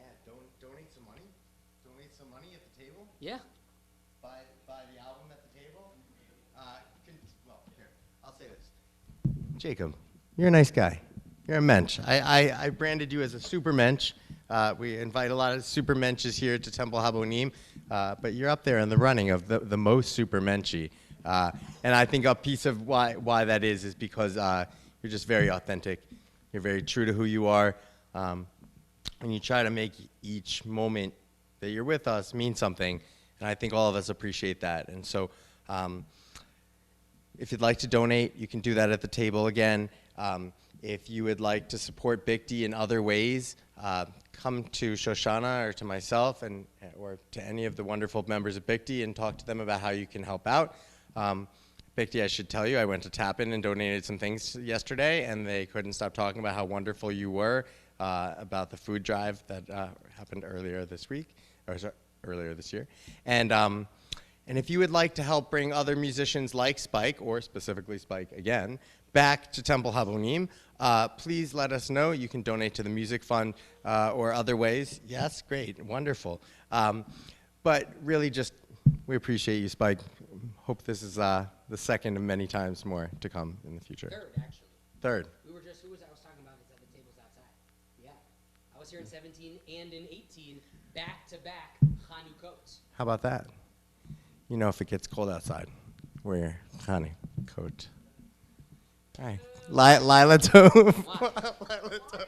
donate some money. Donate some money at the table. Yeah. Buy the album at the table. Well, here, I'll say this. Jacob, you're a nice guy. You're a mensch. I branded you as a super mensch. We invite a lot of super mensches here to Temple Habonim, but you're up there in the running of the most super menschy. And I think a piece of why that is because you're just very authentic. You're very true to who you are. And you try to make each moment that you're with us mean something. And I think all of us appreciate that. And so if you'd like to donate, you can do that at the table again. If you would like to support BCTY in other ways, come to Shoshana or to myself or to any of the wonderful members of BCTY and talk to them about how you can help out. BCTY, I should tell you, I went to Tappan and donated some things yesterday, and they couldn't stop talking about how wonderful you were, about the food drive that happened earlier this week, or sorry, earlier this year. And if you would like to help bring other musicians like Spike, or specifically Spike again, back to Temple Habonim, please let us know. You can donate to the music fund or other ways. Yes, great, wonderful. But really just, we appreciate you, Spike. Hope this is the second of many times more to come in the future. Third, actually. Third. Who was I was talking about is at the tables outside. Yeah. I was here in 17 and in 18, back-to-back Chanukots. How about that? You know, if it gets cold outside, wear your Chanukot. All right. Lila Tov. Lila Tov.